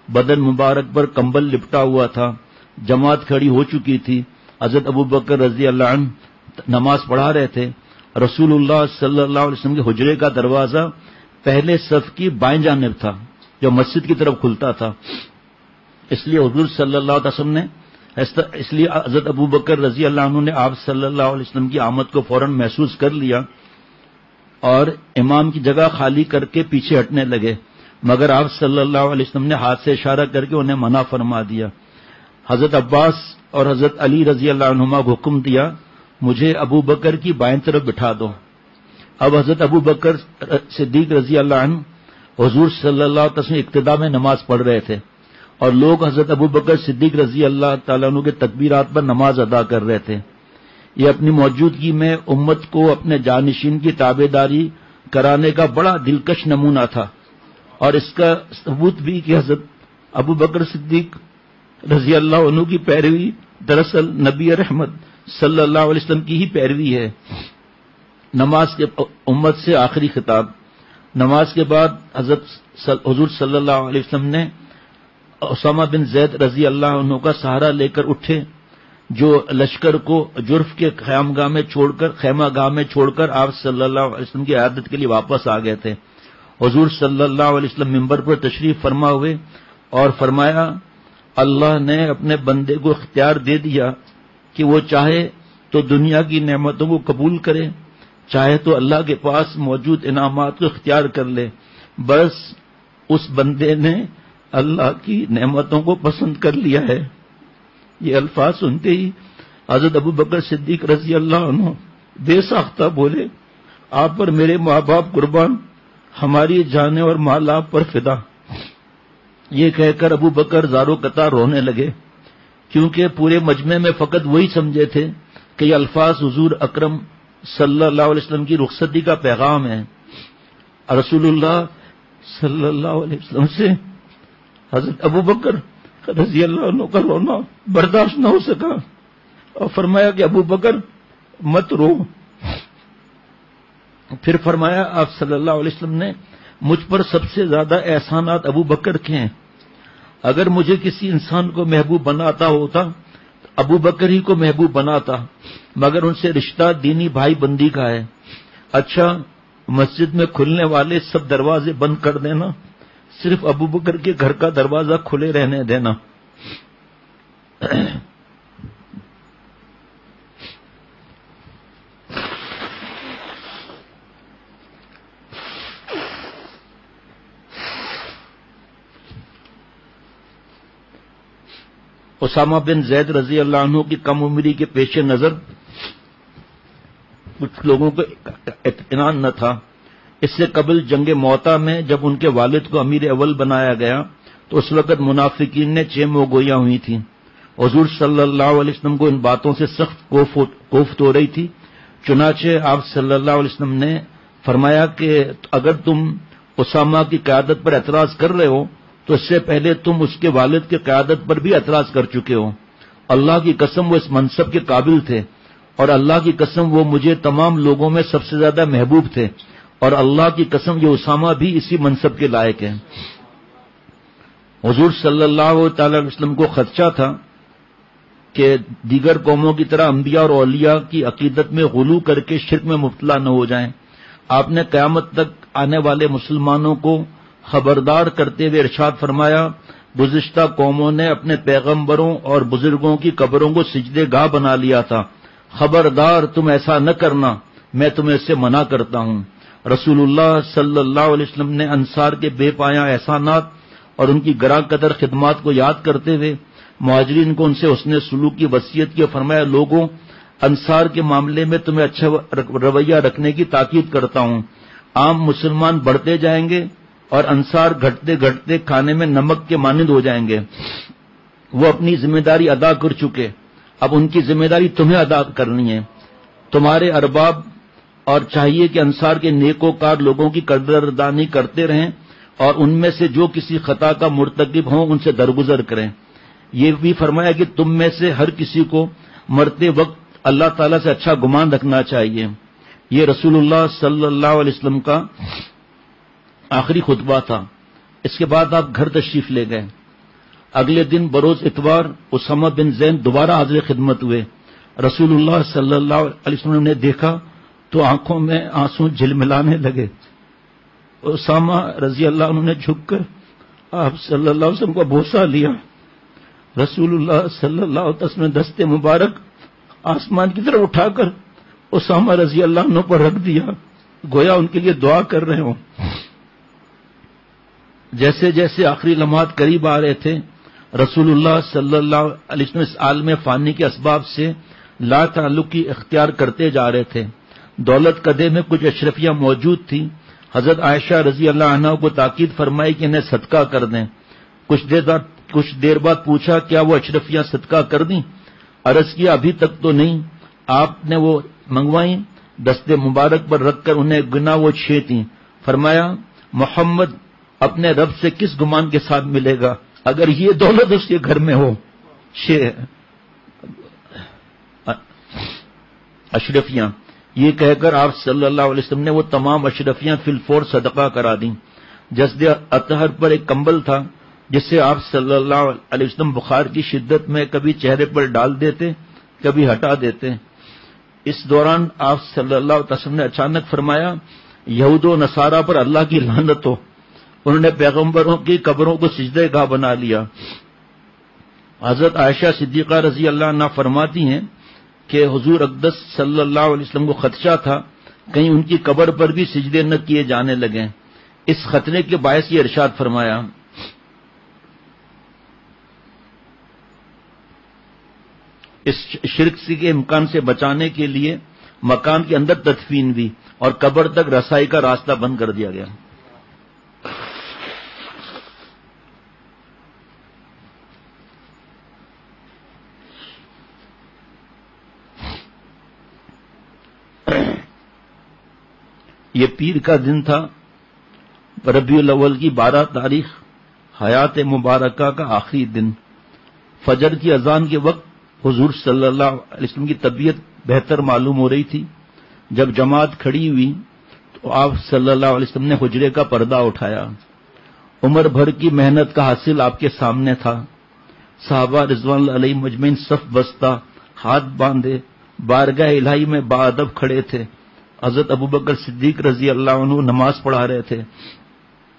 A: بدن مبارک پر کمبل لپٹا ہوا تھا، جماعت کھڑی ہو چکی تھی۔ حضرت ابو بکر رضی اللہ عنہ نماز پڑھا رہے تھے۔ رسول اللہ صلی اللہ علیہ وسلم کے حجرے کا دروازہ پہلے صف کی بائیں جانب تھا، جو مسجد کی طرف کھلتا تھا، اس لیے حضور صلی اللہ علیہ وسلم نے اس لیے حضرت ابو بکر رضی اللہ عنہ نے آپ صلی اللہ علیہ وسلم کی آمد کو فوراً محسوس کر لیا اور امام کی جگہ خالی کر کے پیچھے ہٹنے لگے، مگر آپ صلی اللہ علیہ وسلم نے ہاتھ سے اشارہ کر کے انہیں منع فرما دیا۔ حضرت عباس اور حضرت علی رضی اللہ عنہما کو حکم دیا، مجھے ابو بکر کی بائیں طرف بٹھا دو۔ اب حضرت ابو بکر صدیق رضی اللہ عنہ حضور صلی اللہ علیہ وسلم ابتدا میں نماز پڑھ رہے تھے اور لوگ حضرت ابو بکر صدیق رضی اللہ تعالیٰ عنہ کے تکبیرات پر نماز ادا کر رہے تھے. یہ اپنی موجودگی میں امت کو اپنے جانشین کی تابعداری کرانے کا بڑا دلکش نمونہ تھا، اور اس کا ثبوت بھی کہ حضرت ابو بکر صدیق رضی اللہ عنہ کی پیروی دراصل نبی رحمت صلی اللہ علیہ وسلم کی ہی پیروی ہے. نماز کے امت سے آخری خطاب. نماز کے بعد حضرت حضور صلی اللہ علیہ وسلم نے اسامہ بن زید رضی اللہ عنہ کا سہارا لے کر اٹھے، جو لشکر کو جرف کے خیمہ گاہ میں چھوڑ کر آپ صلی اللہ علیہ وسلم کی عیادت کے لیے واپس آ گئے تھے. حضور صلی اللہ علیہ وسلم منبر پر تشریف فرما ہوئے اور فرمایا، اللہ نے اپنے بندے کو اختیار دے دیا کہ وہ چاہے تو دنیا کی نعمتوں کو قبول کرے، چاہے تو اللہ کے پاس موجود انعامات کو اختیار کر لے. بس اس بندے نے اللہ کی نعمتوں کو پسند کر لیا ہے. یہ الفاظ سنتے ہی حضرت ابو بکر صدیق رضی اللہ عنہ بے ساختہ بولے، آپ پر میرے ماں باپ قربان، ہماری جانیں اور مال آپ پر فدا. یہ کہہ کر ابو بکر زارو قطار رونے لگے، کیونکہ پورے مجمع میں فقط وہی سمجھے تھے کہ یہ الفاظ حضور اکرم صلی اللہ علیہ وسلم کی رخصتی کا پیغام ہے. رسول اللہ صلی اللہ علیہ وسلم سے حضرت ابو بکر رضی اللہ عنہ کا رونا برداشت نہ ہو سکا اور فرمایا کہ ابو بکر مت رو. پھر فرمایا آپ صلی اللہ علیہ وسلم نے، مجھ پر سب سے زیادہ احسانات ابو بکر کے ہیں. اگر مجھے کسی انسان کو محبوب بناتا ہوتا تو ابو بکر ہی کو محبوب بناتا، مگر ان سے رشتہ دینی بھائی بندی کا ہے. اچھا، مسجد میں کھلنے والے سب دروازے بند کر دینا، صرف ابو بکر کے گھر کا دروازہ کھلے رہنے دینا. اسامہ بن زید رضی اللہ عنہ کی کم عمری کے پیش نظر کچھ لوگوں کو اطمینان نہ تھا. اس سے قبل جنگ موتا میں جب ان کے والد کو امیر اول بنایا گیا تو اس وقت منافقین نے چیم و گویاں ہوئی تھیں. حضور صلی اللہ علیہ وسلم کو ان باتوں سے سخت کوفت ہو رہی تھی. چنانچہ آپ صلی اللہ علیہ وسلم نے فرمایا کہ اگر تم اسامہ کی قیادت پر اعتراض کر رہے ہو تو اس سے پہلے تم اس کے والد کی قیادت پر بھی اعتراض کر چکے ہو. اللہ کی قسم وہ اس منصب کے قابل تھے، اور اللہ کی قسم وہ مجھے تمام لوگوں میں سب سے زیادہ محبوب تھے، اور اللہ کی قسم یہ اسامہ بھی اسی منصب کے لائق ہیں. حضور صلی اللہ تعالی علیہ وسلم کو خدشہ تھا کہ دیگر قوموں کی طرح انبیاء اور اولیاء کی عقیدت میں غلو کر کے شرک میں مبتلا نہ ہو جائیں. آپ نے قیامت تک آنے والے مسلمانوں کو خبردار کرتے ہوئے ارشاد فرمایا، گزشتہ قوموں نے اپنے پیغمبروں اور بزرگوں کی قبروں کو سجدے گاہ بنا لیا تھا، خبردار تم ایسا نہ کرنا، میں تمہیں اس سے منع کرتا ہوں. رسول اللہ صلی اللہ علیہ وسلم نے انصار کے بے پایاں احسانات اور ان کی گراں قدر خدمات کو یاد کرتے ہوئے مہاجرین کو ان سے حسن سلوک کی وصیت کی. فرمایا، لوگوں، انصار کے معاملے میں تمہیں اچھا رویہ رکھنے کی تاکید کرتا ہوں. عام مسلمان بڑھتے جائیں گے اور انصار گھٹتے گھٹتے کھانے میں نمک کے مانند ہو جائیں گے. وہ اپنی ذمہ داری ادا کر چکے، اب ان کی ذمہ داری تمہیں ادا کرنی ہے. تمہارے ارباب اور چاہیے کہ انصار کے نیکوکار لوگوں کی قدردانی کرتے رہیں اور ان میں سے جو کسی خطا کا مرتکب ہوں ان سے درگزر کریں. یہ بھی فرمایا کہ تم میں سے ہر کسی کو مرتے وقت اللہ تعالیٰ سے اچھا گمان رکھنا چاہیے. یہ رسول اللہ صلی اللہ علیہ وسلم کا آخری خطبہ تھا. اس کے بعد آپ گھر تشریف لے گئے. اگلے دن بروز اتوار اسامہ بن زید دوبارہ حاضر خدمت ہوئے. رسول اللہ صلی اللہ علیہ وسلم نے دیکھا تو آنکھوں میں آنسو جھلملانے لگے. اسامہ رضی اللہ عنہ نے جھک کر آپ صلی اللہ علیہ وسلم کو بوسہ لیا. رسول اللہ صلی اللہ علیہ وسلم نے دست مبارک آسمان کی طرف اٹھا کر اسامہ رضی اللہ عنہ پر رکھ دیا، گویا ان کے لیے دعا کر رہے ہوں. جیسے جیسے آخری لمحات قریب آ رہے تھے، رسول اللہ صلی اللہ علیہ وسلم اس عالم فانی کے اسباب سے لا تعلقی اختیار کرتے جا رہے تھے. دولت قدے میں کچھ اشرفیاں موجود تھیں، حضرت عائشہ رضی اللہ عنہ کو تاکید فرمائی کہ انہیں صدقہ کر دیں. کچھ دیر بعد پوچھا کیا وہ اشرفیاں صدقہ کر دیں؟ عرض کیا ابھی تک تو نہیں. آپ نے وہ منگوائیں، دستے مبارک پر رکھ کر انہیں گنا، وہ 6 تھیں. فرمایا محمد اپنے رب سے کس گمان کے ساتھ ملے گا اگر یہ دولت اس کے گھر میں ہو. 6 اشرفیاں. یہ کہہ کر آپ صلی اللہ علیہ وسلم نے وہ تمام اشرفیاں فی الفور صدقہ کرا دیں. جسد اطہر پر ایک کمبل تھا جس سے آپ صلی اللہ علیہ وسلم بخار کی شدت میں کبھی چہرے پر ڈال دیتے کبھی ہٹا دیتے. اس دوران آپ صلی اللہ علیہ وسلم نے اچانک فرمایا یہود و نصارہ پر اللہ کی لعنت ہو، انہوں نے پیغمبروں کی قبروں کو سجدہ گاہ بنا لیا. حضرت عائشہ صدیقہ رضی اللہ عنہ فرماتی ہیں کہ حضور اقدس صلی اللہ علیہ وسلم کو خدشہ تھا کہیں ان کی قبر پر بھی سجدے نہ کیے جانے لگیں. اس خطرے کے باعث یہ ارشاد فرمایا اس شرک کے امکان سے بچانے کے لیے مکان کے اندر تدفین بھی اور قبر تک رسائی کا راستہ بند کر دیا گیا. یہ پیر کا دن تھا، ربیع الاول کی 12 تاریخ، حیات مبارکہ کا آخری دن. فجر کی اذان کے وقت حضور صلی اللہ علیہ وسلم کی طبیعت بہتر معلوم ہو رہی تھی. جب جماعت کھڑی ہوئی تو آپ صلی اللہ علیہ وسلم نے حجرے کا پردہ اٹھایا. عمر بھر کی محنت کا حاصل آپ کے سامنے تھا. صحابہ رضوان اللہ علیہ مجمعین صف بستہ ہاتھ باندھے بارگاہ الہی میں باادب کھڑے تھے. حضرت ابوبکر صدیق رضی اللہ عنہ نماز پڑھا رہے تھے.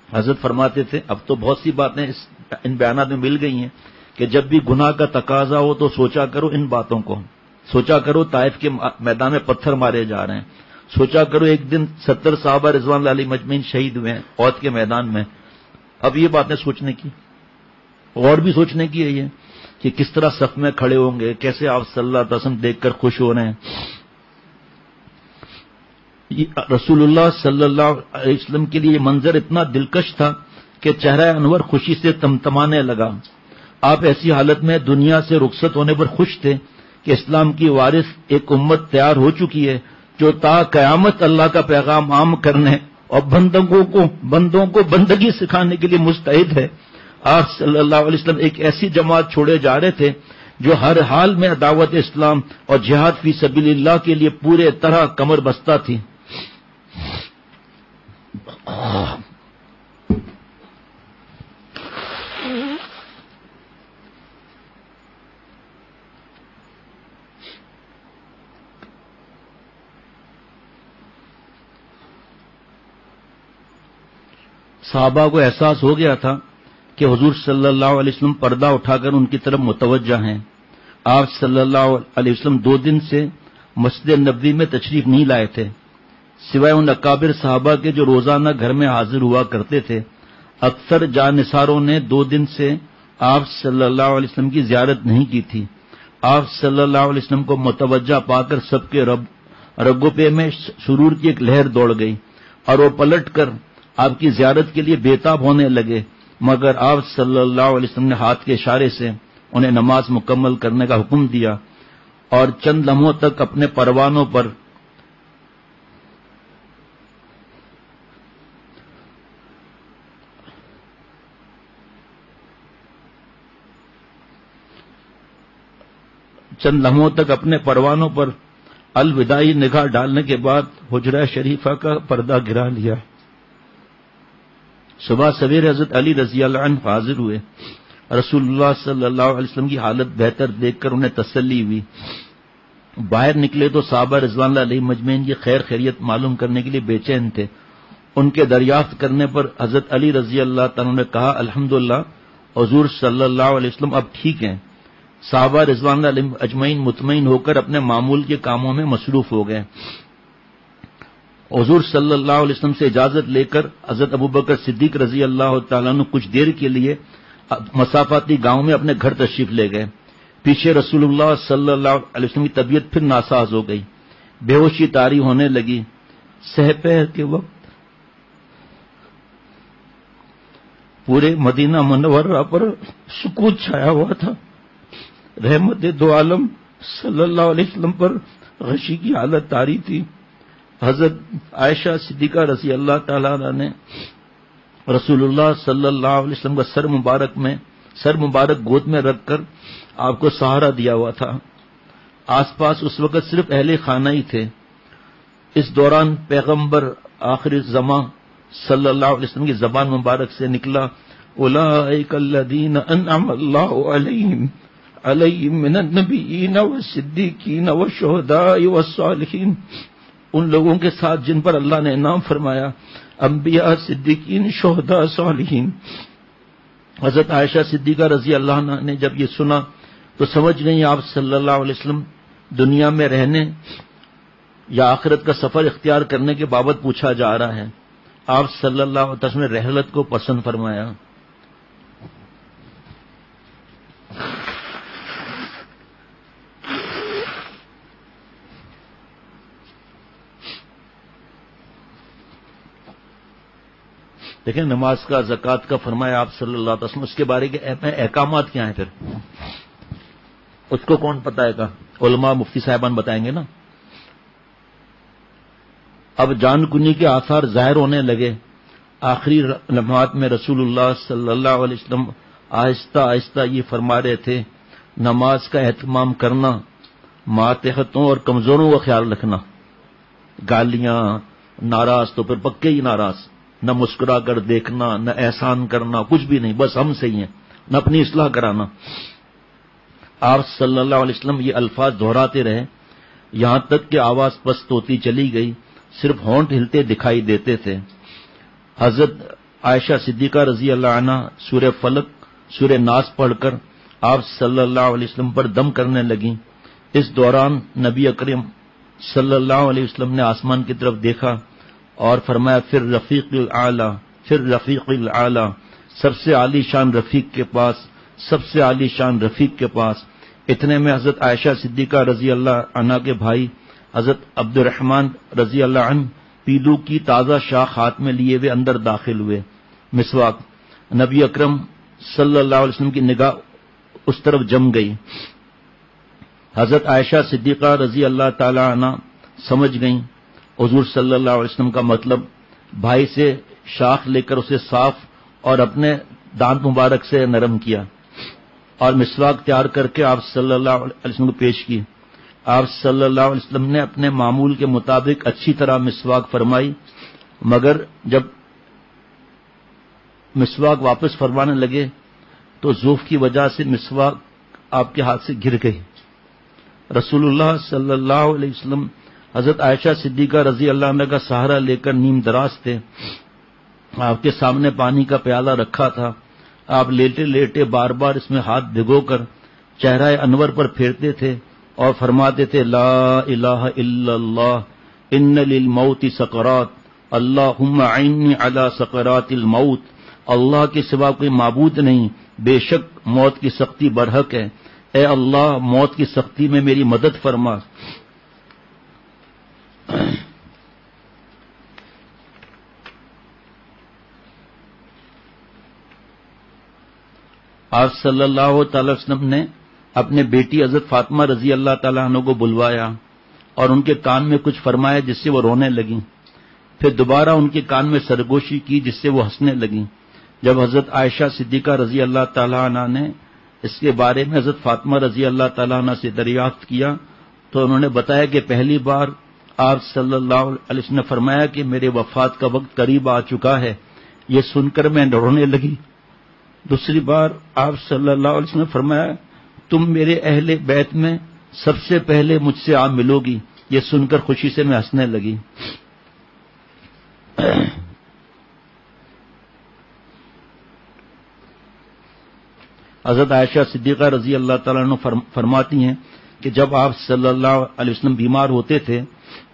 A: حضرت فرماتے تھے اب تو بہت سی باتیں ان بیانات میں مل گئی ہیں کہ جب بھی گناہ کا تقاضا ہو تو سوچا کرو ان باتوں کو. سوچا کرو طائف کے میدان میں پتھر مارے جا رہے ہیں. سوچا کرو ایک دن 70 صحابہ رضوان اللہ علیہ مجمعین شہید ہوئے ہیں احد کے میدان میں. اب یہ باتیں سوچنے کی اور بھی سوچنے کی ہے یہ کہ کس طرح صف میں کھڑے ہوں گے، کیسے آپ صلی اللہ علیہ وسلم دیکھ کر خوش ہو رہے ہیں. رسول اللہ صلی اللہ علیہ وسلم کے لیے یہ منظر اتنا دلکش تھا کہ چہرہ انور خوشی سے تمتمانے لگا. آپ ایسی حالت میں دنیا سے رخصت ہونے پر خوش تھے کہ اسلام کی وارث ایک امت تیار ہو چکی ہے جو تا قیامت اللہ کا پیغام عام کرنے اور بندوں کو بندگی سکھانے کے لیے مستعد ہے. آپ صلی اللہ علیہ وسلم ایک ایسی جماعت چھوڑے جا رہے تھے جو ہر حال میں دعوت اسلام اور جہاد فی سبیل اللہ کے لیے پورے طرح کمر بستہ تھی. صحابہ کو احساس ہو گیا تھا کہ حضور صلی اللہ علیہ وسلم پردہ اٹھا کر ان کی طرف متوجہ ہیں. آپ صلی اللہ علیہ وسلم 2 دن سے مسجد نبوی میں تشریف نہیں لائے تھے، سوائے ان اکابر صحابہ کے جو روزانہ گھر میں حاضر ہوا کرتے تھے. اکثر جانثاروں نے 2 دن سے آپ صلی اللہ علیہ وسلم کی زیارت نہیں کی تھی. آپ صلی اللہ علیہ وسلم کو متوجہ پا کر سب کے رگوں پہ میں سرور کی ایک لہر دوڑ گئی اور وہ پلٹ کر آپ کی زیارت کے لیے بےتاب ہونے لگے، مگر آپ صلی اللہ علیہ وسلم نے ہاتھ کے اشارے سے انہیں نماز مکمل کرنے کا حکم دیا اور چند لمحوں تک اپنے پروانوں پر الوداعی نگاہ ڈالنے کے بعد حجرہ شریفہ کا پردہ گرا لیا. صبح سویرے حضرت علی رضی اللہ عنہ حاضر ہوئے. رسول اللہ صلی اللہ علیہ وسلم کی حالت بہتر دیکھ کر انہیں تسلی ہوئی. باہر نکلے تو صحابہ رضوان اللہ علیہ مجمعین کی خیر خیریت معلوم کرنے کے لیے بے چین تھے. ان کے دریافت کرنے پر حضرت علی رضی اللہ تعالیٰ نے کہا الحمدللہ حضور صلی اللہ علیہ وسلم اب ٹھیک ہیں. صحابہ رضوان اللہ علیہ اجمعین مطمئن ہو کر اپنے معمول کے کاموں میں مصروف ہو گئے. حضور صلی اللہ علیہ وسلم سے اجازت لے کر حضرت ابوبکر صدیق رضی اللہ تعالیٰ عنہ کچھ دیر کے لیے مسافاتی گاؤں میں اپنے گھر تشریف لے گئے. پیچھے رسول اللہ صلی اللہ علیہ وسلم کی طبیعت پھر ناساز ہو گئی، بے ہوشی طاری ہونے لگی. سحر کے وقت پورے مدینہ منورہ پر سکوت چھایا ہوا تھا. رحمت دو عالم صلی اللہ علیہ وسلم پر غشی کی حالت طاری تھی. حضرت عائشہ صدیقہ رضی اللہ تعالیٰ عنہ نے رسول اللہ صلی اللہ علیہ وسلم کا سر مبارک گود میں رکھ کر آپ کو سہارا دیا ہوا تھا. آس پاس اس وقت صرف اہل خانہ ہی تھے. اس دوران پیغمبر آخر زمان صلی اللہ علیہ وسلم کی زبان مبارک سے نکلا اولئک الذین انعم اللہ علیہم من النبیین والصدیقین والشہداء والصالحین. ان لوگوں کے ساتھ جن پر اللہ نے انعام فرمایا، انبیاء، صدیقین، شہداء، صالحین. حضرت عائشہ صدیقہ رضی اللہ عنہ نے جب یہ سنا تو سمجھ گئی آپ صلی اللہ علیہ وسلم دنیا میں رہنے یا آخرت کا سفر اختیار کرنے کے بابت پوچھا جا رہا ہے. آپ صلی اللہ علیہ وسلم نے رحلت کو پسند فرمایا. دیکھیں نماز کا، زکوٰۃ کا فرمایا آپ صلی اللہ علیہ وسلم. اس کے بارے کے احکامات کیا ہیں پھر؟ اس کو کون بتائے گا؟ علماء مفتی صاحبان بتائیں گے نا. اب جان کنی کے آثار ظاہر ہونے لگے. آخری لمحات میں رسول اللہ صلی اللہ علیہ وسلم آہستہ آہستہ یہ فرما رہے تھے، نماز کا اہتمام کرنا، ماتحتوں اور کمزوروں کا خیال رکھنا. گالیاں، ناراض تو پھر پکے ہی ناراض، نہ مسکرا کر دیکھنا، نہ احسان کرنا، کچھ بھی نہیں، بس ہم صحیح ہیں، نہ اپنی اصلاح کرانا. آپ صلی اللہ علیہ وسلم یہ الفاظ دہراتے رہے یہاں تک کہ آواز پست ہوتی چلی گئی، صرف ہونٹ ہلتے دکھائی دیتے تھے. حضرت عائشہ صدیقہ رضی اللہ عنہ سورہ فلق، سورہ ناس پڑھ کر آپ صلی اللہ علیہ وسلم پر دم کرنے لگیں. اس دوران نبی اکرم صلی اللہ علیہ وسلم نے آسمان کی طرف دیکھا اور فرمایا پھر رفیق الاعلی، سب سے عالی شان رفیق کے پاس، سب سے عالی شان رفیق کے پاس. اتنے میں حضرت عائشہ صدیقہ رضی اللہ عنہ کے بھائی حضرت عبد الرحمن رضی اللہ عنہ پیلو کی تازہ شاخ ہاتھ میں لیے ہوئے اندر داخل ہوئے. مسواک. نبی اکرم صلی اللہ علیہ وسلم کی نگاہ اس طرف جم گئی. حضرت عائشہ صدیقہ رضی اللہ تعالی عنہ سمجھ گئیں حضور صلی اللہ علیہ وسلم کا مطلب. بھائی سے شاخ لے کر اسے صاف اور اپنے دانت مبارک سے نرم کیا اور مسواک تیار کر کے آپ صلی اللہ علیہ وسلم کو پیش کی. آپ صلی اللہ علیہ وسلم نے اپنے معمول کے مطابق اچھی طرح مسواک فرمائی، مگر جب مسواک واپس فرمانے لگے تو ضعف کی وجہ سے مسواک آپ کے ہاتھ سے گر گئی. رسول اللہ صلی اللہ علیہ وسلم حضرت عائشہ صدیقہ رضی اللہ عنہ کا سہارا لے کر نیم دراز تھے. آپ کے سامنے پانی کا پیالہ رکھا تھا. آپ لیٹے لیٹے بار بار اس میں ہاتھ بھگو کر چہرہ انور پر پھیرتے تھے اور فرماتے تھے لا الہ الا اللہ ان للموت سکرات اللہم اعنی علی سکرات الموت. اللہ کے سوا کوئی معبود نہیں، بے شک موت کی سختی برحق ہے، اے اللہ موت کی سختی میں میری مدد فرما. آپ صلی اللہ تعالی وسلم نے اپنے بیٹی حضرت فاطمہ رضی اللہ تعالیٰ عنہ کو بلوایا اور ان کے کان میں کچھ فرمایا جس سے وہ رونے لگیں. پھر دوبارہ ان کے کان میں سرگوشی کی جس سے وہ ہنسنے لگیں. جب حضرت عائشہ صدیقہ رضی اللہ تعالیٰ عنہ نے اس کے بارے میں حضرت فاطمہ رضی اللہ تعالیٰ عنہ سے دریافت کیا تو انہوں نے بتایا کہ پہلی بار آپ صلی اللہ علیہ وسلم نے فرمایا کہ میرے وفات کا وقت قریب آ چکا ہے. یہ سن کر میں رونے لگی. دوسری بار آپ صلی اللہ علیہ وسلم نے فرمایا تم میرے اہل بیت میں سب سے پہلے مجھ سے آپ ملو گی. یہ سن کر خوشی سے میں ہنسنے لگی. حضرت عائشہ صدیقہ رضی اللہ تعالیٰ عنہ فرماتی ہیں کہ جب آپ صلی اللہ علیہ وسلم بیمار ہوتے تھے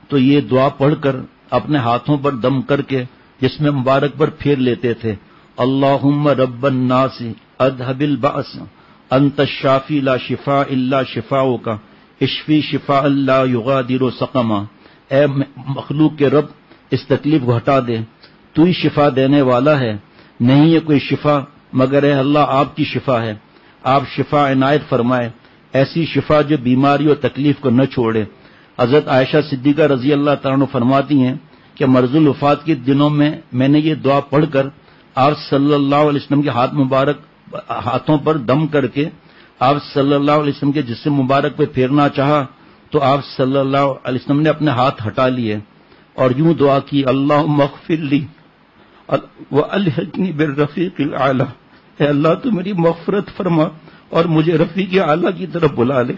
A: تو یہ دعا پڑھ کر اپنے ہاتھوں پر دم کر کے جسم مبارک پر پھیر لیتے تھے اللہم رب الناس اذهب البأس انت الشافی لا شفاء الا شفاؤک اشفی شفاء لا یغادر سقما. اے مخلوق کے رب اس تکلیف کو ہٹا دے، تو ہی شفا دینے والا ہے، نہیں ہے کوئی شفا مگر اے اللہ آپ کی شفا ہے، آپ شفا عنایت فرمائے، ایسی شفا جو بیماری اور تکلیف کو نہ چھوڑے۔ حضرت عائشہ صدیقہ رضی اللہ تعالیٰ عنہ فرماتی ہیں کہ مرض الوفات کے دنوں میں نے یہ دعا پڑھ کر آپ صلی اللہ علیہ وسلم کے ہاتھوں پر دم کر کے آپ صلی اللہ علیہ وسلم کے جسم مبارک پہ پھیرنا چاہا تو آپ صلی اللہ علیہ وسلم نے اپنے ہاتھ ہٹا لیے اور یوں دعا کی، اللہم اغفر لی والحقنی بالرفیق الاعلی، اے اللہ تو میری مغفرت فرما اور مجھے رفیق اعلیٰ کی طرف بلا لے۔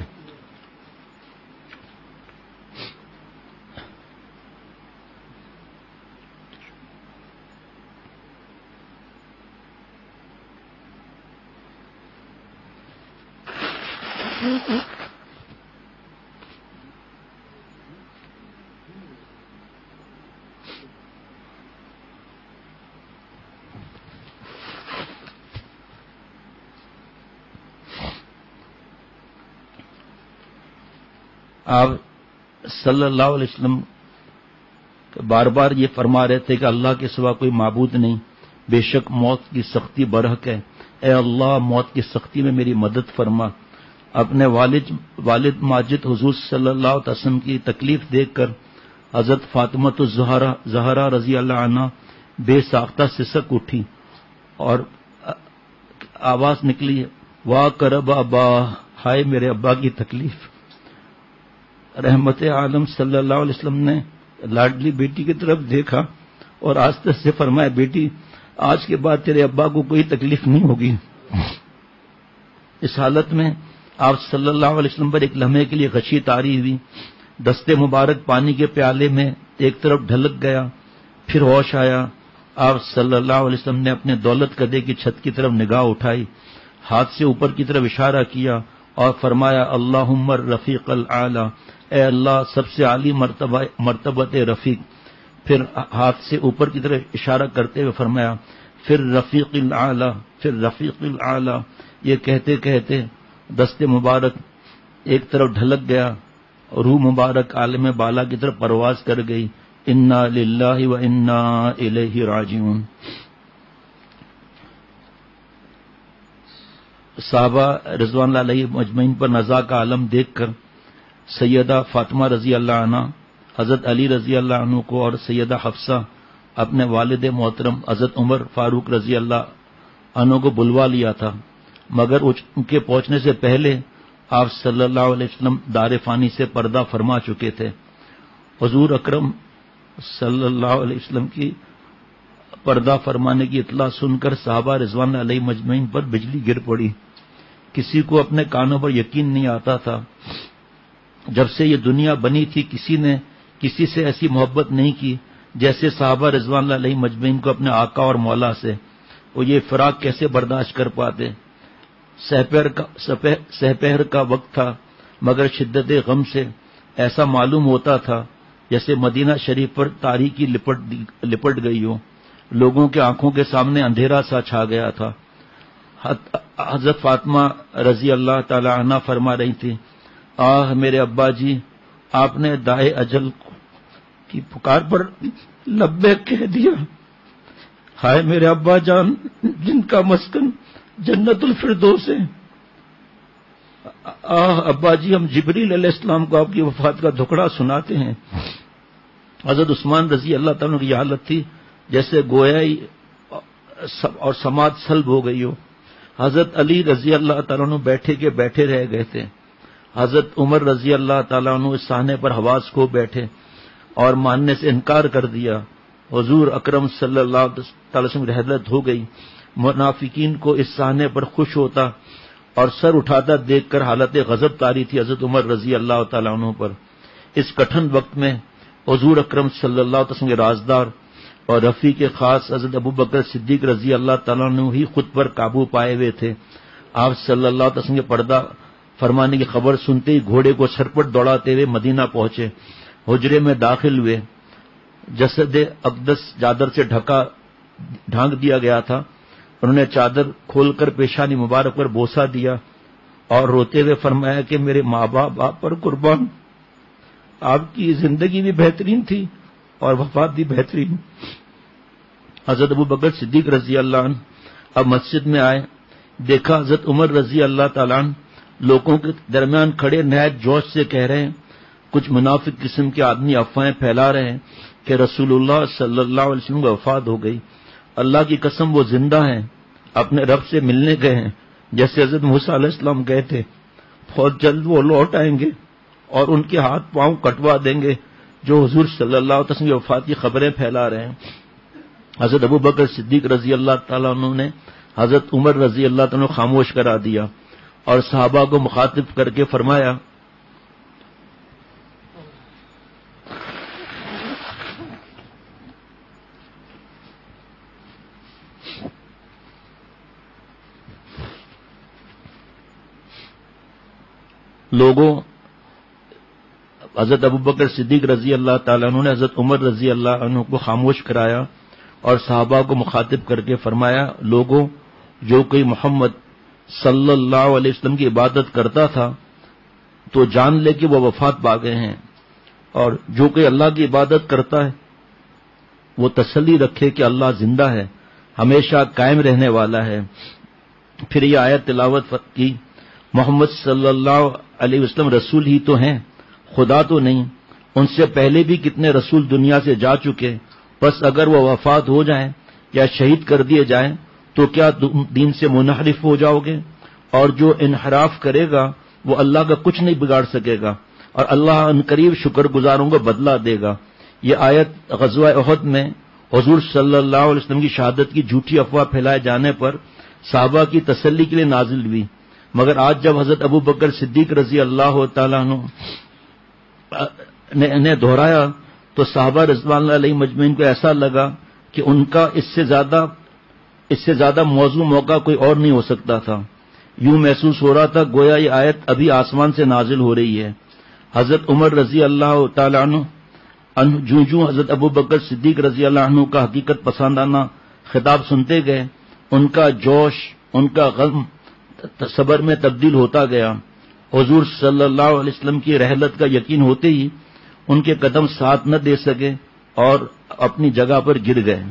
A: آپ صلی اللہ علیہ وسلم بار بار یہ فرما رہے تھے کہ اللہ کے سوا کوئی معبود نہیں، بے شک موت کی سختی برحق ہے، اے اللہ موت کی سختی میں میری مدد فرما۔ اپنے والد ماجد حضور صلی اللہ علیہ وسلم کی تکلیف دیکھ کر حضرت فاطمہ زہرا رضی اللہ عنہ بے ساختہ سسک اٹھی اور آواز نکلی، واہ کرب ابا، ہائے میرے ابا کی تکلیف۔ رحمت عالم صلی اللہ علیہ وسلم نے لاڈلی بیٹی کی طرف دیکھا اور آستہ سے فرمایا، بیٹی آج کے بعد تیرے ابا کو کوئی تکلیف نہیں ہوگی۔ اس حالت میں آپ صلی اللہ علیہ وسلم پر ایک لمحے کے لیے غشی طاری ہوئی، دستے مبارک پانی کے پیالے میں ایک طرف ڈھلک گیا، پھر ہوش آیا۔ آپ صلی اللہ علیہ وسلم نے اپنے دولت کدے کی چھت کی طرف نگاہ اٹھائی، ہاتھ سے اوپر کی طرف اشارہ کیا اور فرمایا، اللہم الرفیق الاعلی، اے اللہ سب سے عالی مرتبت رفیق۔ پھر ہاتھ سے اوپر کی طرف اشارہ کرتے ہوئے فرمایا، پھر رفیق الاعلی، پھر رفیق الاعلی۔ یہ کہتے کہتے دست مبارک ایک طرف ڈھلک گیا، روح مبارک عالم بالا کی طرف پرواز کر گئی۔ انا للہ و انا الیہ راجعون۔ صحابہ رضوان اللہ علیہ مجمعین پر نزا کا عالم دیکھ کر سیدہ فاطمہ رضی اللہ عنہ، حضرت علی رضی اللہ عنہ کو اور سیدہ حفصہ اپنے والد محترم حضرت عمر فاروق رضی اللہ عنہ کو بلوا لیا تھا، مگر ان کے پہنچنے سے پہلے آپ صلی اللہ علیہ وسلم دار فانی سے پردہ فرما چکے تھے۔ حضور اکرم صلی اللہ علیہ وسلم کی پردہ فرمانے کی اطلاع سن کر صحابہ رضوان علیہ مجمعین پر بجلی گر پڑی۔ کسی کو اپنے کانوں پر یقین نہیں آتا تھا۔ جب سے یہ دنیا بنی تھی کسی نے کسی سے ایسی محبت نہیں کی جیسے صحابہ رضوان علیہ مجمعین کو اپنے آقا اور مولا سے۔ وہ یہ فراق کیسے برداشت کر پاتے؟ سپہر کا وقت تھا، مگر شدت غم سے ایسا معلوم ہوتا تھا جیسے مدینہ شریف پر تاریکی لپٹ گئی ہو، لوگوں کے آنکھوں کے سامنے اندھیرا سا چھا گیا تھا۔ حضرت فاطمہ رضی اللہ تعالی عنہ فرما رہی تھی، آہ میرے ابا جی، آپ نے دائے اجل کی پکار پر لبیک کہہ دیا۔ ہائے میرے ابا جان جن کا مسکن جنت الفردوس ہے۔ آہ ابا جی، ہم جبریل علیہ السلام کو آپ کی وفات کا دھکڑا سناتے ہیں۔ حضرت عثمان رضی اللہ تعالیٰ کی حالت تھی جیسے گویا اور سماعت سلب ہو گئی ہو۔ حضرت علی رضی اللہ تعالیٰ عنہ بیٹھے کے بیٹھے رہ گئے تھے۔ حضرت عمر رضی اللہ تعالیٰ عنہ اس سہنے پر حواس کھو بیٹھے اور ماننے سے انکار کر دیا۔ حضور اکرم صلی اللہ تعالی وسلم کی حضرت ہو گئی۔ منافقین کو اس سہنے پر خوش ہوتا اور سر اٹھاتا دیکھ کر حالت غضب طاری تھی حضرت عمر رضی اللہ تعالیٰ عنہ پر۔ اس کٹھن وقت میں حضور اکرم صلی اللہ علیہ وسلم کے رازدار اور رفیق خاص حضرت ابوبکر صدیق رضی اللہ تعالیٰ عنہ ہی خود پر قابو پائے ہوئے تھے۔ آپ صلی اللہ علیہ وسلم کے پردہ فرمانے کی خبر سنتے ہی گھوڑے کو سرپٹ دوڑاتے ہوئے مدینہ پہنچے، حجرے میں داخل ہوئے۔ جسد اقدس چادر سے ڈھانک دیا گیا تھا۔ انہوں نے چادر کھول کر پیشانی مبارک پر بوسہ دیا اور روتے ہوئے فرمایا کہ میرے ماں باپ آپ پر قربان، آپ کی زندگی بھی بہترین تھی اور وفات بھی بہترین۔ حضرت ابو بکر صدیق رضی اللہ عنہ اب مسجد میں آئے، دیکھا حضرت عمر رضی اللہ تعالیٰ عنہ لوگوں کے درمیان کھڑے نہایت جوش سے کہہ رہے ہیں، کچھ منافق قسم کے آدمی افواہیں پھیلا رہے ہیں کہ رسول اللہ صلی اللہ علیہ وسلم کی وفات ہو گئی، اللہ کی قسم وہ زندہ ہیں، اپنے رب سے ملنے گئے ہیں، جیسے حضرت موسیٰ علیہ السلام گئے تھے، بہت جلد وہ لوٹ آئیں گے اور ان کے ہاتھ پاؤں کٹوا دیں گے جو حضور صلی اللہ علیہ وسلم کی وفات کی خبریں پھیلا رہے ہیں۔ حضرت ابو بکر صدیق رضی اللہ تعالیٰ عنہ نے حضرت عمر رضی اللہ تعالیٰ عنہ خاموش کرا دیا اور صحابہ کو مخاطب کر کے فرمایا، لوگوں، حضرت ابو بکر صدیق رضی اللہ تعالیٰ عنہ نے حضرت عمر رضی اللہ عنہ کو خاموش کرایا اور صحابہ کو مخاطب کر کے فرمایا، لوگوں، جو کوئی محمد صلی اللہ علیہ وسلم کی عبادت کرتا تھا تو جان لے کہ وہ وفات پا گئے ہیں، اور جو کوئی اللہ کی عبادت کرتا ہے وہ تسلی رکھے کہ اللہ زندہ ہے، ہمیشہ قائم رہنے والا ہے۔ پھر یہ آیت تلاوت کی، محمد صلی اللہ علیہ وسلم رسول ہی تو ہیں، خدا تو نہیں، ان سے پہلے بھی کتنے رسول دنیا سے جا چکے، بس اگر وہ وفات ہو جائیں یا شہید کر دیے جائیں تو کیا دین سے منحرف ہو جاؤ گے؟ اور جو انحراف کرے گا وہ اللہ کا کچھ نہیں بگاڑ سکے گا، اور اللہ عنقریب شکر گزاروں کو بدلہ دے گا۔ یہ آیت غزوہ احد میں حضور صلی اللہ علیہ وسلم کی شہادت کی جھوٹی افواہ پھیلائے جانے پر صحابہ کی تسلی کے لیے نازل ہوئی، مگر آج جب حضرت ابو بکر صدیق رضی اللہ تعالیٰ عنہ نے دہرایا تو صحابہ رضوان اللہ علیہ مجمعین کو ایسا لگا کہ ان کا اس سے زیادہ موزوں موقع کوئی اور نہیں ہو سکتا تھا۔ یوں محسوس ہو رہا تھا گویا یہ آیت ابھی آسمان سے نازل ہو رہی ہے۔ حضرت عمر رضی اللہ تعالیٰ عنہ جوں حضرت ابو بکر صدیق رضی اللہ عنہ کا حقیقت پسندانہ خطاب سنتے گئے، ان کا جوش، ان کا غم صبر میں تبدیل ہوتا گیا۔ حضور صلی اللہ علیہ وسلم کی رحلت کا یقین ہوتے ہی ان کے قدم ساتھ نہ دے سکے اور اپنی جگہ پر گر گئے۔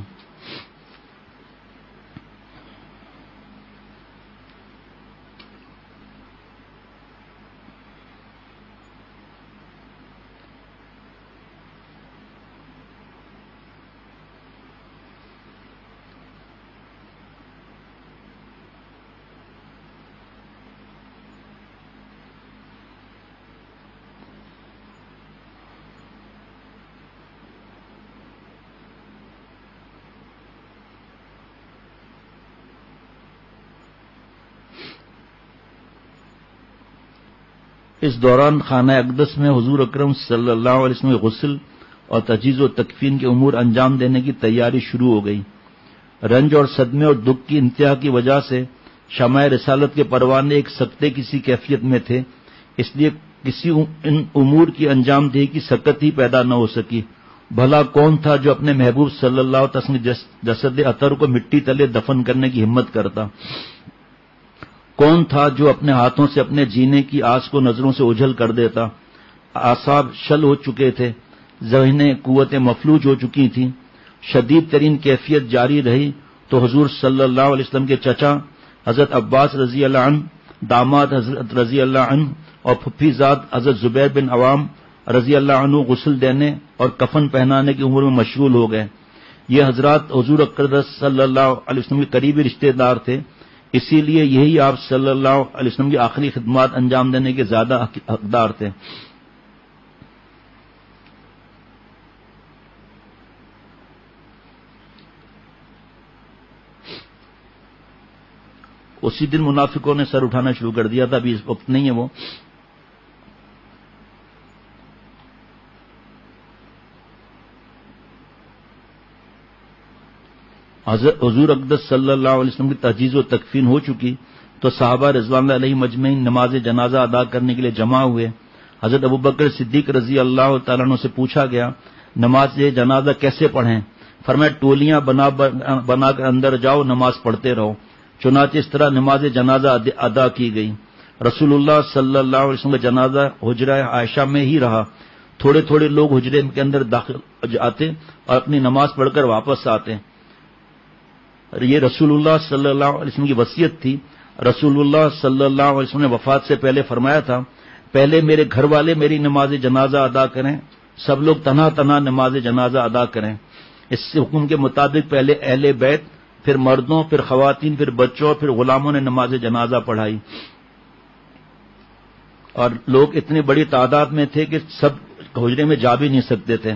A: اس دوران خانہ اقدس میں حضور اکرم صلی اللہ علیہ وسلم کے غسل اور تجہیز و تکفین کے امور انجام دینے کی تیاری شروع ہو گئی۔ رنج اور صدمے اور دکھ کی انتہا کی وجہ سے شمع رسالت کے پروانے ایک سکتے کسی کیفیت میں تھے، اس لیے کسی ان امور کی انجام دہی کی سکت ہی پیدا نہ ہو سکی۔ بھلا کون تھا جو اپنے محبوب صلی اللہ علیہ وسلم کے جسد اطہر کو مٹی تلے دفن کرنے کی ہمت کرتا؟ کون تھا جو اپنے ہاتھوں سے اپنے جینے کی آس کو نظروں سے اوجھل کر دیتا؟ اعصاب شل ہو چکے تھے، ذہنیں قوتیں مفلوج ہو چکی تھیں، شدید ترین کیفیت جاری رہی تو حضور صلی اللہ علیہ وسلم کے چچا حضرت عباس رضی اللہ عنہ، داماد حضرت رضی اللہ عنہ اور پھپھی زاد حضرت زبیر بن عوام رضی اللہ عنہ غسل دینے اور کفن پہنانے کی امور میں مشغول ہو گئے۔ یہ حضرات حضور اکرم صلی اللہ علیہ وسلم کے قریبی رشتہ دار تھے، اسی لیے یہی آپ صلی اللہ علیہ وسلم کی آخری خدمات انجام دینے کے زیادہ حقدار تھے۔ اسی دن منافقوں نے سر اٹھانا شروع کر دیا تھا، ابھی اس وقت نہیں ہے وہ۔ حضور اقدس صلی اللہ علیہ وسلم کی تجہیز و تکفین ہو چکی تو صحابہ رضوان اللہ علیہ مجمعین نماز جنازہ ادا کرنے کے لیے جمع ہوئے۔ حضرت ابو بکر صدیق رضی اللہ تعالیٰ عنہ سے پوچھا گیا، نماز جنازہ کیسے پڑھیں؟ فرمایا ٹولیاں بنا کر اندر جاؤ، نماز پڑھتے رہو۔ چنانچہ اس طرح نماز جنازہ ادا کی گئی۔ رسول اللہ صلی اللہ علیہ وسلم کا جنازہ حجرہ عائشہ میں ہی رہا۔ تھوڑے تھوڑے لوگ حجرے کے اندر داخل آتے اور اپنی نماز پڑھ کر واپس آتے۔ یہ رسول اللہ صلی اللہ علیہ وسلم کی وصیت تھی. رسول اللہ صلی اللہ علیہ وسلم نے وفات سے پہلے فرمایا تھا پہلے میرے گھر والے میری نماز جنازہ ادا کریں, سب لوگ تنہا تنہا نماز جنازہ ادا کریں. اس سے حکم کے مطابق پہلے اہل بیت, پھر مردوں, پھر خواتین, پھر بچوں, پھر غلاموں نے نماز جنازہ پڑھائی. اور لوگ اتنی بڑی تعداد میں تھے کہ سب حجرے میں جا بھی نہیں سکتے تھے.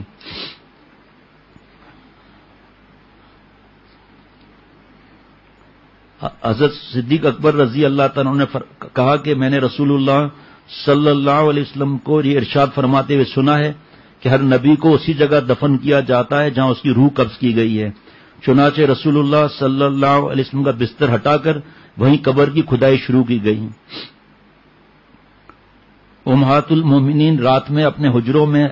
A: حضرت صدیق اکبر رضی اللہ تعالیٰ نے کہا کہ میں نے رسول اللہ صلی اللہ علیہ وسلم کو یہ ارشاد فرماتے ہوئے سنا ہے کہ ہر نبی کو اسی جگہ دفن کیا جاتا ہے جہاں اس کی روح قبض کی گئی ہے. چنانچہ رسول اللہ صلی اللہ علیہ وسلم کا بستر ہٹا کر وہیں قبر کی کھدائی شروع کی گئی. امہات المومنین رات میں اپنے حجروں میں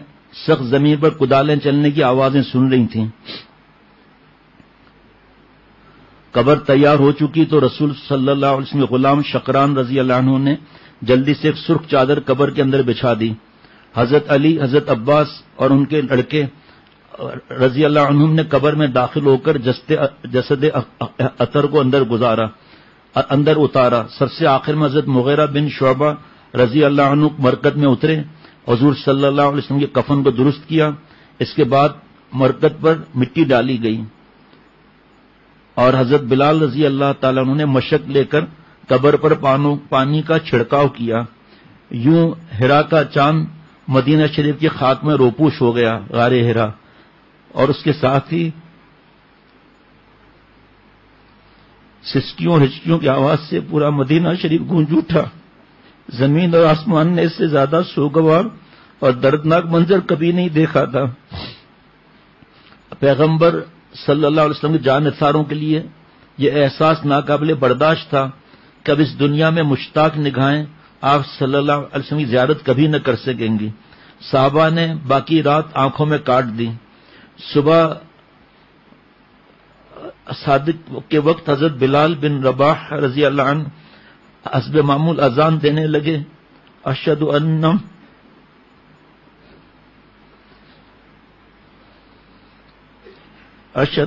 A: سخت زمین پر کدالیں چلنے کی آوازیں سن رہی تھیں. قبر تیار ہو چکی تو رسول صلی اللہ علیہ وسلم کے غلام شقران رضی اللہ عنہ نے جلدی سے ایک سرخ چادر قبر کے اندر بچھا دی. حضرت علی, حضرت عباس اور ان کے لڑکے رضی اللہ عنہم نے قبر میں داخل ہو کر جسد اطہر کو اندر اتارا. سب سے آخر میں حضرت مغیرہ بن شعبہ رضی اللہ عنہ مرکز میں اترے, حضور صلی اللہ علیہ وسلم کے کفن کو درست کیا. اس کے بعد مرکز پر مٹی ڈالی گئی اور حضرت بلال رضی اللہ تعالیٰ عنہ نے مشک لے کر قبر پر پانی کا چھڑکاؤ کیا. یوں ہرا کا چاند مدینہ شریف کی خاک میں روپوش ہو گیا, غار ہرا, اور اس کے ساتھ ہی سسکیوں اور ہچکیوں کی آواز سے پورا مدینہ شریف گونج اٹھا. زمین اور آسمان نے اس سے زیادہ سوگوار اور دردناک منظر کبھی نہیں دیکھا تھا. پیغمبر صلی اللہ علیہ وسلم کی جان نثاروں کے لیے یہ احساس ناقابل برداشت تھا کہ اب اس دنیا میں مشتاق نگاہیں آپ صلی اللہ علیہ وسلم کی زیارت کبھی نہ کر سکیں گی. صحابہ نے باقی رات آنکھوں میں کاٹ دی. صبح صادق کے وقت حضرت بلال بن رباح رضی اللہ عنہ حسب معمول اذان دینے لگے. اشہد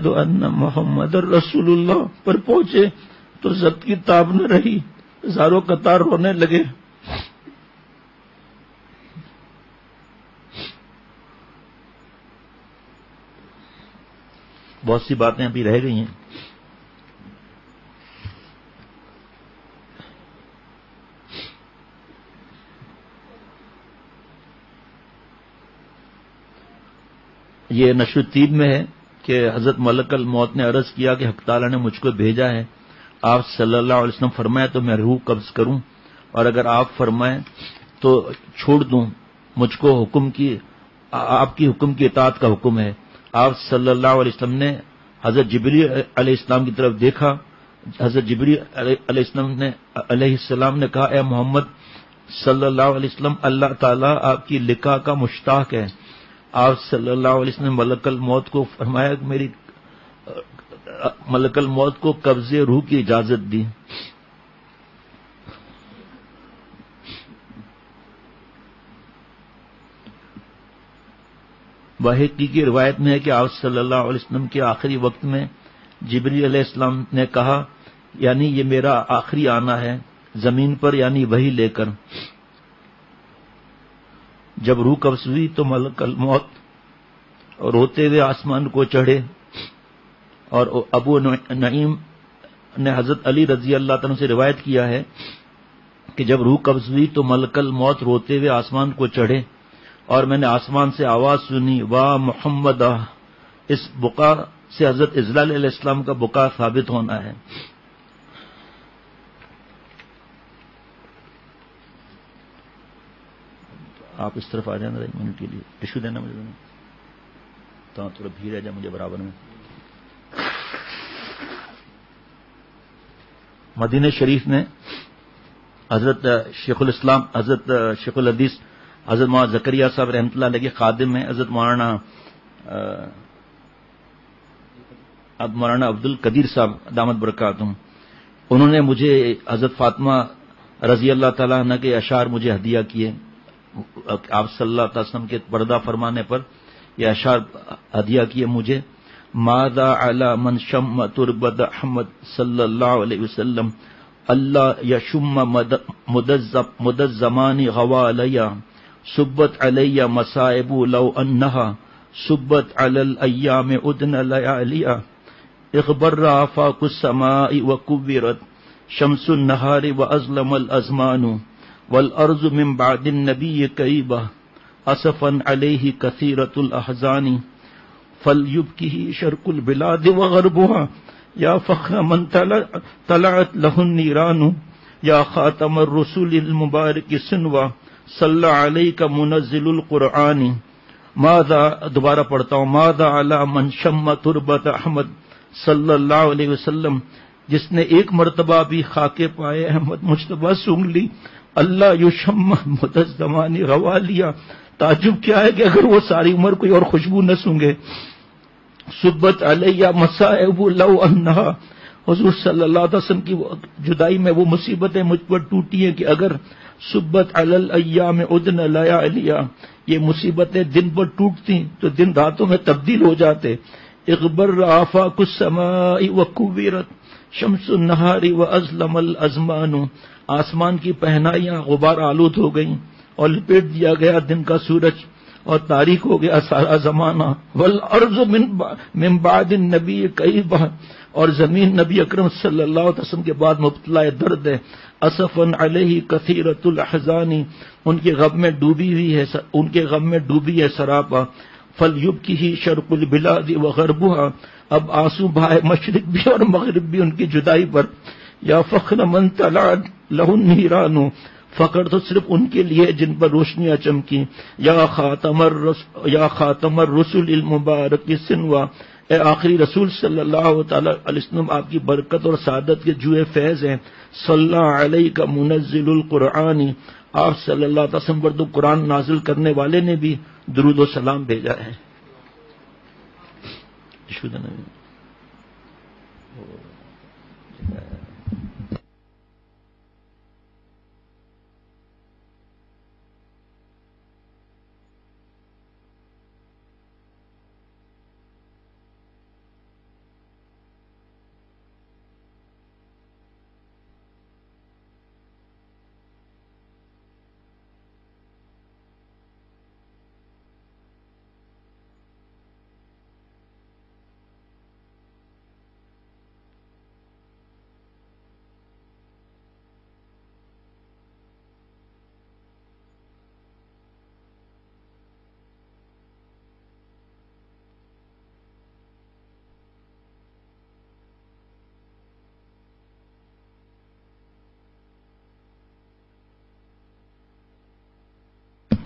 A: ان محمد رسول اللہ پر پہنچے تو ضبط کی تاب نہ رہی, زاروں قطار رونے لگے. بہت سی باتیں ابھی رہ گئی ہیں. یہ نشر الطیب میں ہے کہ حضرت ملک الموت نے عرض کیا کہ حق تعالیٰ نے مجھ کو بھیجا ہے, آپ صلی اللہ علیہ وسلم فرمائے تو میں روح قبض کروں, اور اگر آپ فرمائیں تو چھوڑ دوں. مجھ کو آپ کی حکم کی اطاعت کا حکم ہے. آپ صلی اللہ علیہ وسلم نے حضرت جبریل علیہ السلام کی طرف دیکھا. حضرت جبریل علیہ السلام نے کہا, اے محمد صلی اللہ علیہ وسلم, اللہ تعالیٰ آپ کی لقاء کا مشتاق ہے. آپ صلی اللہ علیہ وسلم ملک الموت کو فرمایا کہ میری ملک الموت کو قبضے روح کی اجازت دی. باحقی کی روایت میں ہے کہ آپ صلی اللہ علیہ وسلم کے آخری وقت میں جبریل علیہ السلام نے کہا, یعنی یہ میرا آخری آنا ہے زمین پر, یعنی وہی لے کر. جب روح قبض ہوئی تو ملک الموت روتے ہوئے آسمان کو چڑھے, اور ابو نعیم نے حضرت علی رضی اللہ تعالیٰ سے روایت کیا ہے کہ جب روح قبض ہوئی تو ملک الموت روتے ہوئے آسمان کو چڑھے, اور میں نے آسمان سے آواز سنی, واہ محمد. اس بقا سے حضرت اضلال علیہ السلام کا بقا ثابت ہونا ہے. آپ اس طرف آ جائیں ایک منٹ کے لیے, ٹشو دینا مجھے, تو تھوڑا بھیڑ ہے جائے مجھے برابر میں. مدینہ شریف میں حضرت شیخ الاسلام, حضرت شیخ الحدیث حضرت مولانا زکریا صاحب رحمۃ اللہ علیہ کے خادم ہیں حضرت مولانا عبد القدیر صاحب دامت برکاتہم. انہوں نے مجھے حضرت فاطمہ رضی اللہ تعالیٰ عنہ کے اشعار مجھے ہدیہ کیے. آپ صلی اللہ علیہ وسلم کے پردہ فرمانے پر یہ اشعار ہدیہ کیے مجھے, ماذا علی من شم تربت احمد صلی اللہ علیہ وسلم اللہ یشم مد الزمان غوالیا صبت علی مصائب لو انہا صبت علی الایام ادن لیالیا اخبر آفاق السماء وکبرت شمس النہار وازلم الازمان والارض من بعد النبی کیبہ اسفا علیہ کثیرت الاحزان فلیبکہ شرق البلاد وغربها یا فخر من طلعت له النیران یا خاتم الرسول المبارک سنوا صلی علیک منزل القرآن ماذا دوبارہ پڑھتا ہوں ماذا علی من شم تربت احمد صلی اللہ علیہ وسلم جس نے ایک مرتبہ بھی خاک پائے احمد مجتبیٰ سونگ لی اللہ یشم مدزمانی غوالیا تعجب کیا ہے کہ اگر وہ ساری عمر کوئی اور خوشبو نہ سونگے صبت علیہ مصائب لو انہا حضور صلی اللہ علیہ وسلم کی جدائی میں وہ مصیبتیں مجھ پر ٹوٹی ہیں کہ اگر صبت علی الایام ادن لیالیا یہ مصیبتیں دن پر ٹوٹتی تو دن راتوں میں تبدیل ہو جاتے اغبر آفاق السماء وکبرت شمس النہار وازلم الازمان آسمان کی پہنائیاں غبار آلود ہو گئیں اور لپیٹ دیا گیا دن کا سورج اور تاریک ہو گیا سارا زمانہ والارض من بعد النبی کیبہ اور زمین نبی اکرم صلی اللہ علیہ وسلم کے بعد مبتلا درد ہے اسفا علیہ کثیرت الاحزان ان کے غم میں ڈوبی ہے سراپا فلیبکہ شرق البلاد وغربها اب آنسو بہائے مشرق بھی اور مغرب بھی ان کی جدائی پر یا فخر من طلعت له النیران فخر تو صرف ان کے لیے جن پر روشنیاں چمکی یا خاتم الرسل المبارک سنوا اے آخری رسول صلی اللہ تعالی علیہ وسلم آپ کی برکت اور سعادت کے جوئے فیض ہیں صلی علیک منزل القرآن آپ صلی اللہ علیہ وسلم پر تو قرآن نازل کرنے والے نے بھی درود و سلام بھیجا ہے.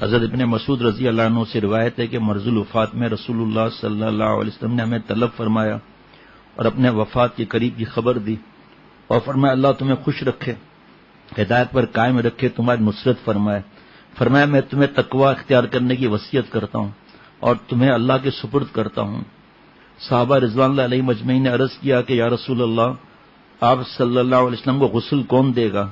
A: حضرت ابن مسعود رضی اللہ عنہ سے روایت ہے کہ مرض الوفات میں رسول اللہ صلی اللہ علیہ وسلم نے ہمیں طلب فرمایا اور اپنے وفات کے قریب کی خبر دی اور فرمایا اللہ تمہیں خوش رکھے، ہدایت پر قائم رکھے، تمہاری نصرت فرمائے. فرمایا میں تمہیں تقوی اختیار کرنے کی وصیت کرتا ہوں اور تمہیں اللہ کے سپرد کرتا ہوں. صحابہ رضوان اللہ علیہ مجمعین نے عرض کیا کہ یا رسول اللہ آپ صلی اللہ علیہ وسلم کو غسل کون دے گا؟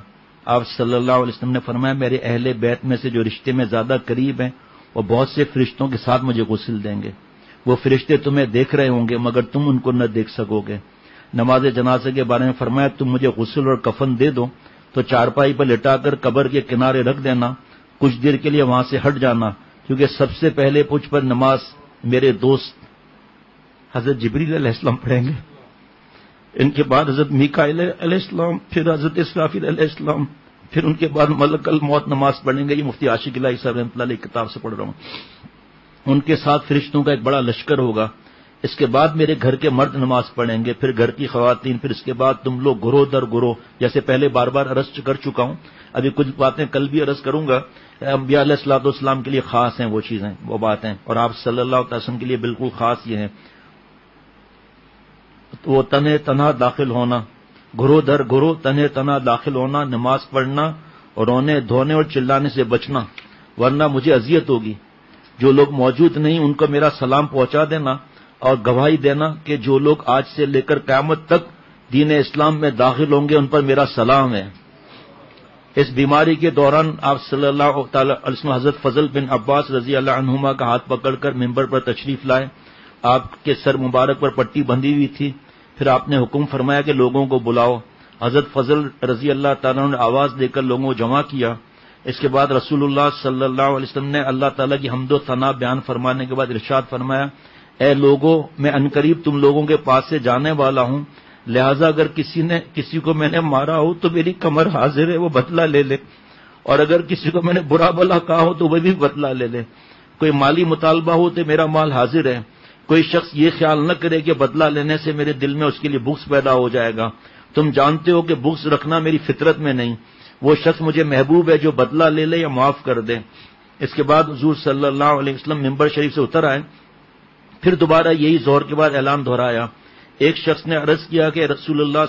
A: آپ صلی اللہ علیہ وسلم نے فرمایا میرے اہل بیت میں سے جو رشتے میں زیادہ قریب ہیں وہ بہت سے فرشتوں کے ساتھ مجھے غسل دیں گے. وہ فرشتے تمہیں دیکھ رہے ہوں گے مگر تم ان کو نہ دیکھ سکو گے. نماز جنازے کے بارے میں فرمایا تم مجھے غسل اور کفن دے دو تو چارپائی پر لٹا کر قبر کے کنارے رکھ دینا، کچھ دیر کے لیے وہاں سے ہٹ جانا کیونکہ سب سے پہلے مجھ پر نماز میرے دوست حضرت جبریل علیہ السلام پڑھیں گے، ان کے بعد حضرت میکائیل علیہ السلام، پھر حضرت اسرافیل علیہ السلام، پھر ان کے بعد ملک الموت نماز پڑھیں گے. یہ مفتی عاشق الہی صاحب رحمۃ اللہ علیہ کتاب سے پڑھ رہا ہوں. ان کے ساتھ فرشتوں کا ایک بڑا لشکر ہوگا. اس کے بعد میرے گھر کے مرد نماز پڑھیں گے، پھر گھر کی خواتین، پھر اس کے بعد تم لوگ گروہ در گروہ، جیسے پہلے بار بار عرض کر چکا ہوں، ابھی کچھ باتیں کل بھی عرض کروں گا. انبیاء علیہ الصلوۃ والسلام کے لیے خاص ہیں وہ چیزیں، وہ باتیں، اور آپ صلی اللہ علیہ وسلم کے لیے بالکل خاص یہ ہیں. وہ تنہ تنہا داخل ہونا، گروہ در گروہ تنہ تنہا داخل ہونا، نماز پڑھنا اور رونے دھونے اور چلانے سے بچنا ورنہ مجھے اذیت ہوگی. جو لوگ موجود نہیں ان کو میرا سلام پہنچا دینا اور گواہی دینا کہ جو لوگ آج سے لے کر قیامت تک دین اسلام میں داخل ہوں گے ان پر میرا سلام ہے. اس بیماری کے دوران آپ صلی اللہ تعالی علیہ وسلم حضرت فضل بن عباس رضی اللہ عنہما کا ہاتھ پکڑ کر ممبر پر تشریف لائے. آپ کے سر مبارک پر پٹی بندھی ہوئی تھی. پھر آپ نے حکم فرمایا کہ لوگوں کو بلاؤ. حضرت فضل رضی اللہ تعالیٰ عنہ نے آواز دے کر لوگوں کو جمع کیا. اس کے بعد رسول اللہ صلی اللہ علیہ وسلم نے اللہ تعالیٰ کی حمد و ثنا بیان فرمانے کے بعد ارشاد فرمایا، اے لوگوں، میں عنقریب تم لوگوں کے پاس سے جانے والا ہوں، لہذا اگر کسی کو میں نے مارا ہو تو میری کمر حاضر ہے، وہ بدلہ لے لے، اور اگر کسی کو میں نے برا بلا کہا ہو تو وہ بھی بدلہ لے لے. کوئی مالی مطالبہ ہو تو میرا مال حاضر ہے. کوئی شخص یہ خیال نہ کرے کہ بدلہ لینے سے میرے دل میں اس کے لیے بغض پیدا ہو جائے گا. تم جانتے ہو کہ بغض رکھنا میری فطرت میں نہیں. وہ شخص مجھے محبوب ہے جو بدلہ لے لے یا معاف کر دے. اس کے بعد حضور صلی اللہ علیہ وسلم ممبر شریف سے اتر آئے. پھر دوبارہ یہی ظہر کے بعد اعلان دہرایا. ایک شخص نے عرض کیا کہ رسول اللہ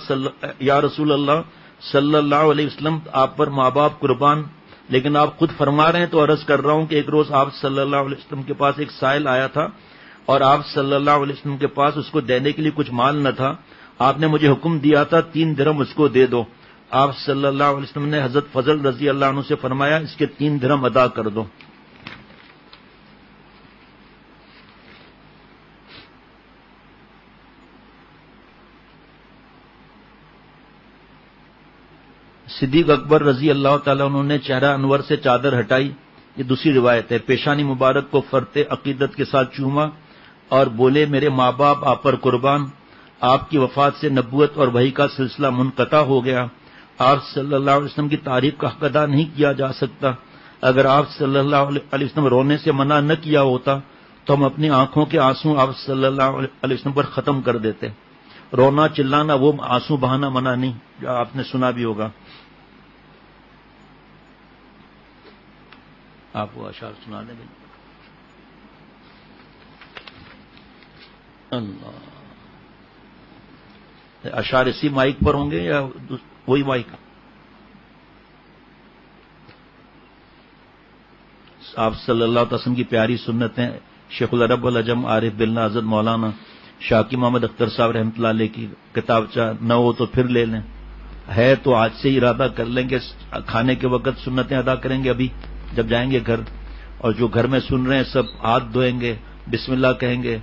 A: صلی اللہ علیہ وسلم، آپ پر ماں باپ قربان، لیکن آپ خود فرما رہے ہیں تو عرض کر رہا ہوں کہ ایک روز آپ صلی اللہ علیہ وسلم کے پاس ایک سائل آیا تھا اور آپ صلی اللہ علیہ وسلم کے پاس اس کو دینے کے لیے کچھ مال نہ تھا. آپ نے مجھے حکم دیا تھا 3 درہم اس کو دے دو. آپ صلی اللہ علیہ وسلم نے حضرت فضل رضی اللہ عنہ سے فرمایا، اس کے 3 درہم ادا کر دو. صدیق اکبر رضی اللہ تعالیٰ عنہ نے چہرہ انور سے چادر ہٹائی، یہ دوسری روایت ہے، پیشانی مبارک کو فرتے عقیدت کے ساتھ چوما اور بولے، میرے ماں باپ آپ پر قربان. آپ کی وفات سے نبوت اور وحی کا سلسلہ منقطع ہو گیا. آپ صلی اللہ علیہ وسلم کی تعریف کا حق ادا نہیں کیا جا سکتا. اگر آپ صلی اللہ علیہ وسلم رونے سے منع نہ کیا ہوتا تو ہم اپنی آنکھوں کے آنسو آپ صلی اللہ علیہ وسلم پر ختم کر دیتے. رونا چلانا وہ آنسو بہانا منع نہیں، جو آپ نے سنا بھی ہوگا. آپ کو اشعار سنا دیں. اللہ، اشعار اسی مائک پر ہوں گے یا وہی مائک؟ آپ صلی اللہ علیہ وسلم کی پیاری سنتیں شیخ العرب والعجم عارف باللہ حضرت مولانا شاکی محمد اختر صاحب رحمۃ اللہ علیہ کی کتابچہ نہ ہو تو پھر لے لیں. ہے تو آج سے ہی ارادہ کر لیں گے، کھانے کے وقت سنتیں ادا کریں گے ابھی جب جائیں گے گھر. اور جو گھر میں سن رہے ہیں سب ہاتھ دھوئیں گے، بسم اللہ کہیں گے،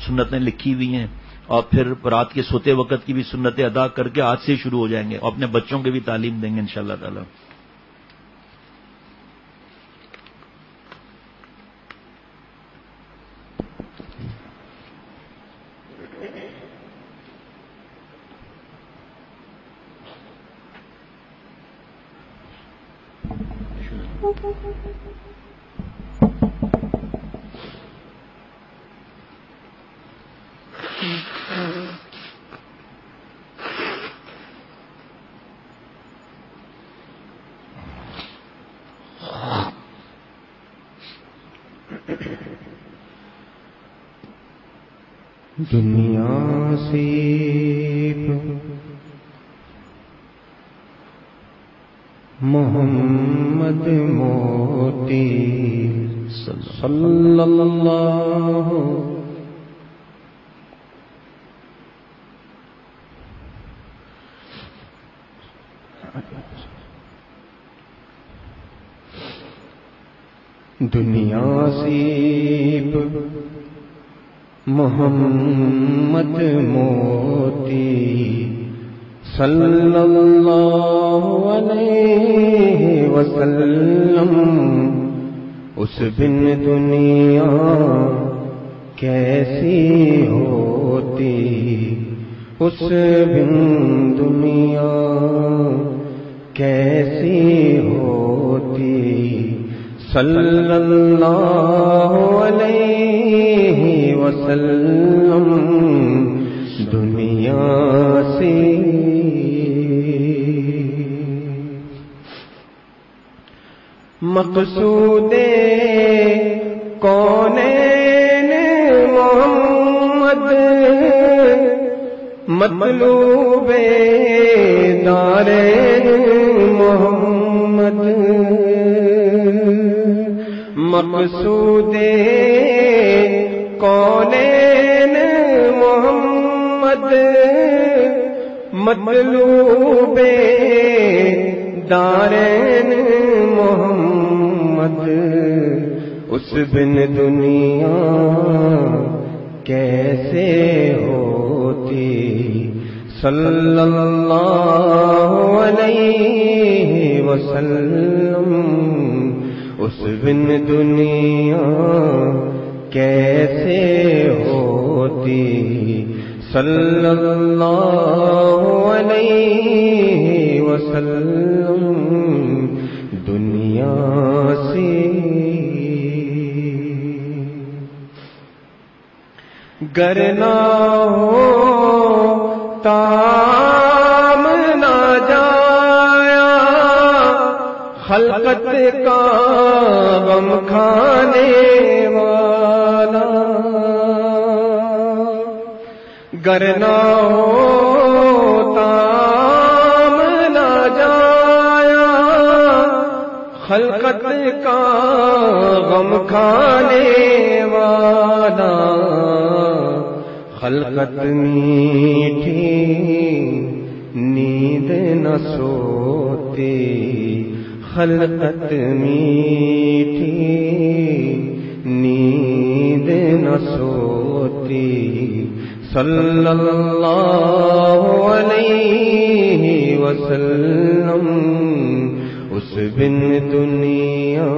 A: سنتیں لکھی ہوئی ہیں، اور پھر رات کے سوتے وقت کی بھی سنتیں ادا کر کے آج سے ہی شروع ہو جائیں گے، اور اپنے بچوں کے بھی تعلیم دیں گے انشاءاللہ تعالی.
B: دنیا سے محمد موتی صلی اللہ دنیا سے محمد موتی صلی اللہ علیہ وسلم، اس بن دنیا کیسی ہوتی، اس بن دنیا کیسی ہوتی، صلی اللہ علیہ وسلم دنیا سے. مقصود کونین محمد، مطلوب دارین محمد، مقصود کونین محمد، مطلوب دارین محمد، اس بن دنیا کیسے ہوتی صلی اللہ علیہ وسلم اس بن دنیا کیسے ہوتی صلی اللہ علیہ وسلم دنیا سے گر نہ ہو تام نہ جایا خلقت کا غم کھانے والا گر نہ ہو تام نہ جایا خلقت کا غم کھانے والا خلقت میٹھی نیند نہ سوتی خلقت میٹھی نیند نہ سوتی صلی اللہ علیہ وسلم اس بن دنیا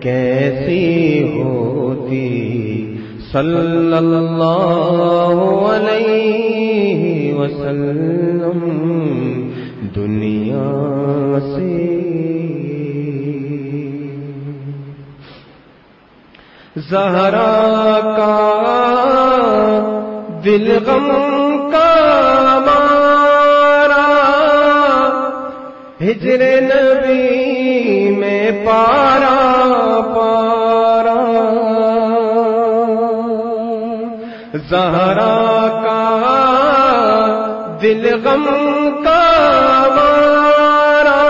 B: کیسی ہوتی صلی اللہ علیہ وسلم دنیا سے زہرا کا دل غم کا مارا ہجر نبی میں پارا پارا زہرا کا دل غم کا مارا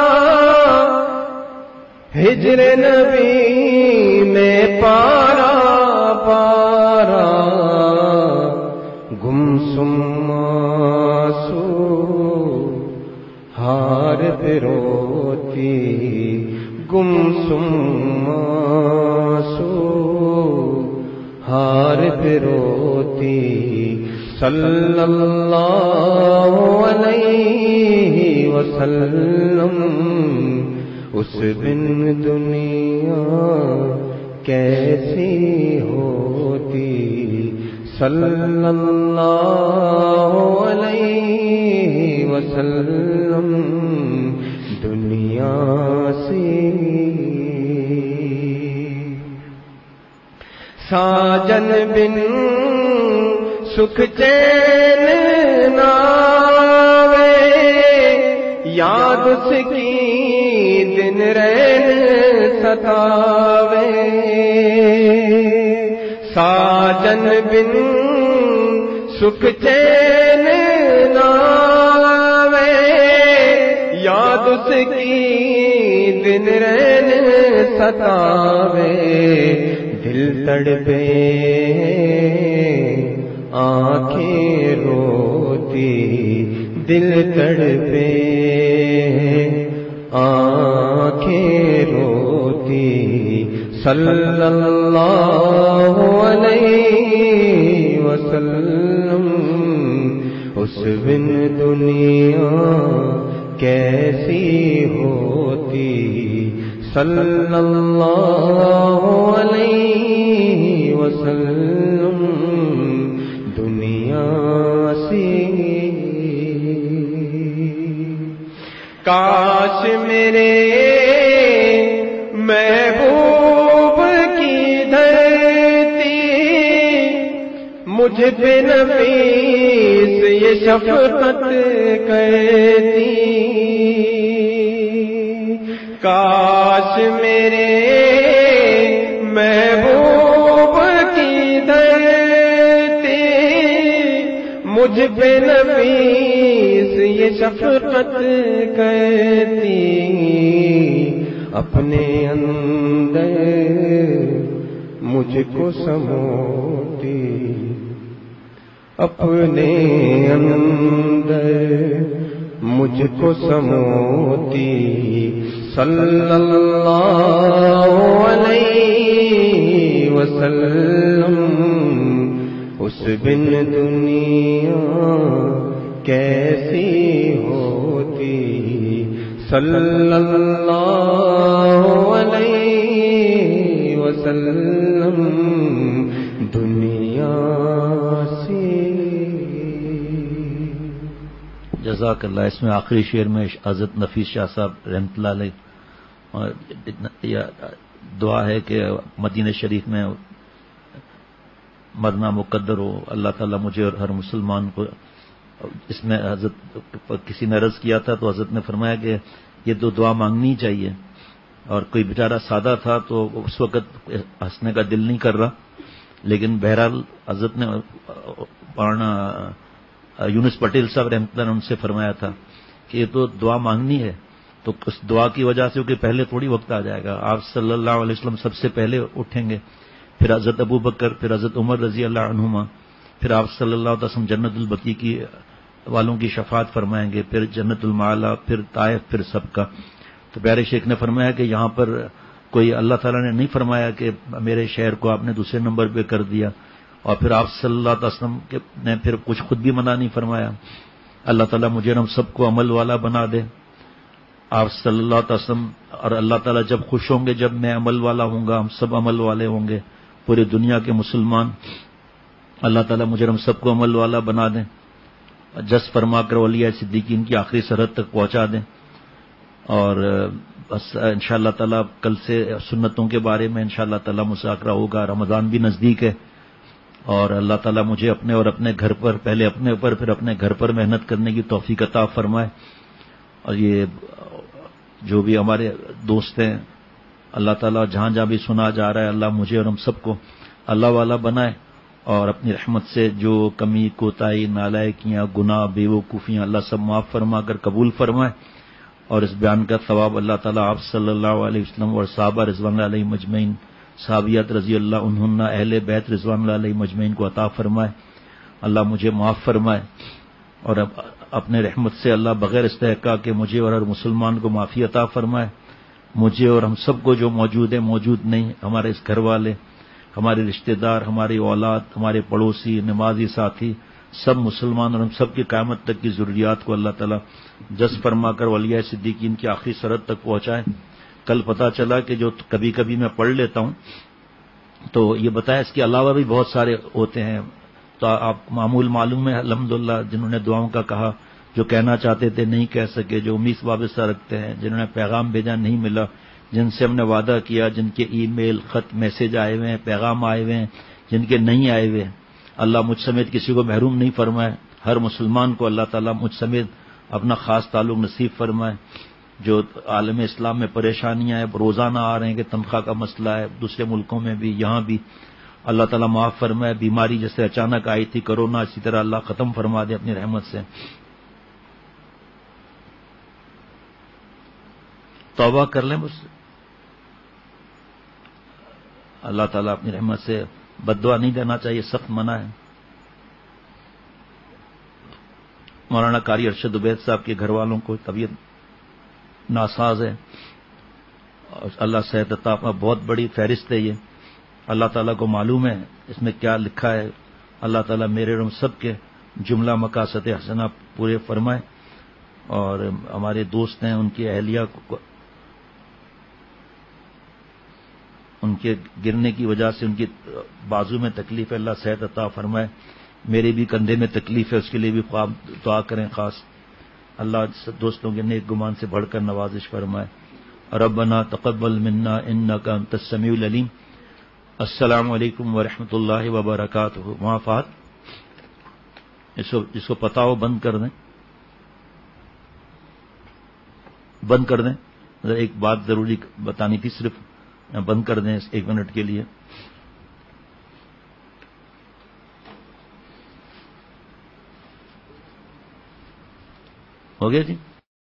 B: ہجر نبی میں پارا پارا گمسم آنسو ہار پہ روتی گمسم آنسو ہار پہ روتی صلی اللہ علیہ وسلم اس بن دنیا کیسی ہوتی صلی اللہ علیہ وسلم دنیا سے ساجن بن سکھ چین ناوے یاد اس کی دن رین ستاوے ساجن بن سکھ چین ناوے یاد اس کی دن رین ستاوے دل تڑپے آنکھیں روتی دل تڑپے آنکھیں روتی صلی اللہ علیہ وسلم اس بن دنیا کیسی ہوتی صلی اللہ علیہ وسلم دنیا سے کاش میرے محبوب کی دھرتی مجھ پہ نفیس یہ شفقت کرتی کاش میرے محبوب کی دھرتی مجھ پہ نفیس یہ شفقت کرتی اپنے اندر مجھ کو سموتی اپنے اندر مجھ کو سموتی صلی اللہ علیہ وسلم بن دنیا کیسی ہوتی صلی اللہ علیہ وسلم دنیا سے.
A: جزاک اللہ. اس میں آخری شعر میں حضرت نفیس شاہ صاحب رحمۃ اللہ علیہ دعا ہے کہ مدینہ شریف میں مرنا مقدر ہو. اللہ تعالیٰ مجھے اور ہر مسلمان کو. اس میں حضرت کسی نے عرض کیا تھا تو حضرت نے فرمایا کہ یہ تو دعا مانگنی چاہیے, اور کوئی بیچارہ سادہ تھا تو اس وقت ہنسنے کا دل نہیں کر رہا, لیکن بہرحال حضرت نے پرانا یونس پٹیل صاحب رحمۃ اللہ نے ان سے فرمایا تھا کہ یہ تو دعا مانگنی ہے, تو اس دعا کی وجہ سے کہ پہلے تھوڑی وقت آ جائے گا. آپ صلی اللہ علیہ وسلم سب سے پہلے اٹھیں گے, پھر حضرت ابو بکر, پھر حضرت عمر رضی اللہ عنہما, پھر آپ صلی اللہ علیہ وسلم جنت البقیع کی والوں کی شفاعت فرمائیں گے, پھر جنت المعلا, پھر طائف, پھر سب کا. تو پیارے شیخ نے فرمایا کہ یہاں پر کوئی اللہ تعالیٰ نے نہیں فرمایا کہ میرے شہر کو آپ نے دوسرے نمبر پہ کر دیا, اور پھر آپ صلی اللہ علیہ وسلم نے پھر کچھ خود بھی منع نہیں فرمایا. اللہ تعالیٰ مجھے ہم سب کو عمل والا بنا دے. آپ صلی اللہ علیہ وسلم اور اللہ تعالیٰ جب خوش ہوں گے, جب میں عمل والا ہوں گا, ہم سب عمل والے ہوں گے, پوری دنیا کے مسلمان. اللہ تعالیٰ مجھے ہم سب کو عمل والا بنا دیں, جس فرما کر اولیاء صدیقین کی آخری سرحد تک پہنچا دیں. اور بس انشاءاللہ تعالیٰ کل سے سنتوں کے بارے میں انشاءاللہ تعالیٰ مذاکرہ ہوگا. رمضان بھی نزدیک ہے, اور اللہ تعالیٰ مجھے اپنے اور اپنے گھر پر, پہلے اپنے اوپر پھر اپنے گھر پر محنت کرنے کی توفیق عطا فرمائے. اور یہ جو بھی ہمارے دوست ہیں, اللہ تعالیٰ جہاں جہاں بھی سنا جا رہا ہے, اللہ مجھے اور ہم سب کو اللہ والا بنائے, اور اپنی رحمت سے جو کمی کوتاہی نالائکیاں گناہ بے وقوفیاں اللہ سب معاف فرما کر قبول فرمائے. اور اس بیان کا ثواب اللہ تعالیٰ آپ صلی اللہ علیہ وسلم اور صحابہ رضوان اللہ علیہ مجمعین, صحابیات رضی اللہ عنہن, اہل بیت رضوان اللہ علیہ مجمعین کو عطا فرمائے. اللہ مجھے معاف فرمائے, اور اپنے رحمت سے اللہ بغیر استحقاق کے مجھے اور ہر مسلمان کو معافی عطا فرمائے. مجھے اور ہم سب کو جو موجود ہے, موجود نہیں, ہمارے اس گھر والے, ہمارے رشتہ دار, ہماری اولاد, ہمارے پڑوسی, نمازی ساتھی, سب مسلمان اور ہم سب کی قیامت تک کی ضروریات کو اللہ تعالیٰ جس فرما کر اولیاء صدیقین کی آخری سرحد تک پہنچائے. کل پتہ چلا کہ جو کبھی کبھی میں پڑھ لیتا ہوں تو یہ بتایا اس کے علاوہ بھی بہت سارے ہوتے ہیں. تو آپ معمول معلوم ہے الحمدللہ, جنہوں نے دعاؤں کا کہا, جو کہنا چاہتے تھے نہیں کہہ سکے, جو امید وابستہ رکھتے ہیں, جنہوں نے پیغام بھیجا نہیں ملا, جن سے ہم نے وعدہ کیا, جن کے ای میل, خط, میسج آئے ہوئے ہیں, پیغام آئے ہوئے ہیں, جن کے نہیں آئے ہوئے, اللہ مجھ سمیت کسی کو محروم نہیں فرمائے. ہر مسلمان کو اللہ تعالیٰ مجھ سمیت اپنا خاص تعلق نصیب فرمائے. جو عالم اسلام میں پریشانیاں ہیں, روزانہ آ رہے ہیں کہ تنخواہ کا مسئلہ ہے, دوسرے ملکوں میں بھی, یہاں بھی, اللہ تعالیٰ معاف فرمائے. بیماری جیسے اچانک آئی تھی کرونا, اسی طرح اللہ ختم فرما دے اپنی رحمت سے. توبہ کر لیں مجھ سے, اللہ تعالیٰ اپنی رحمت سے. بددعا نہیں دینا چاہیے, سخت منع ہے. مولانا قاری ارشد عبید صاحب کے گھر والوں کو طبیعت ناساز ہے, اور اللہ صحت عطا, بہت بڑی فہرست ہے یہ, اللہ تعالیٰ کو معلوم ہے اس میں کیا لکھا ہے. اللہ تعالیٰ میرے اور سب کے جملہ مقاصد حسنہ پورے فرمائے. اور ہمارے دوست ہیں, ان کی اہلیہ کو ان کے گرنے کی وجہ سے ان کی بازو میں تکلیف ہے, اللہ صحت عطا فرمائے. میرے بھی کندھے میں تکلیف ہے, اس کے لیے بھی خواب دعا کریں خاص. اللہ دوستوں کے نیک گمان سے بڑھ کر نوازش فرمائے. ربنا تقبل منا انک انت السمیع العلیم. السلام علیکم ورحمۃ اللہ وبرکاتہ. معافات جس کو پتا ہو بند کر دیں, بند کر دیں. ایک بات ضروری بتانی تھی, صرف بند کر دیں 1 منٹ کے لیے. ہو گیا جی.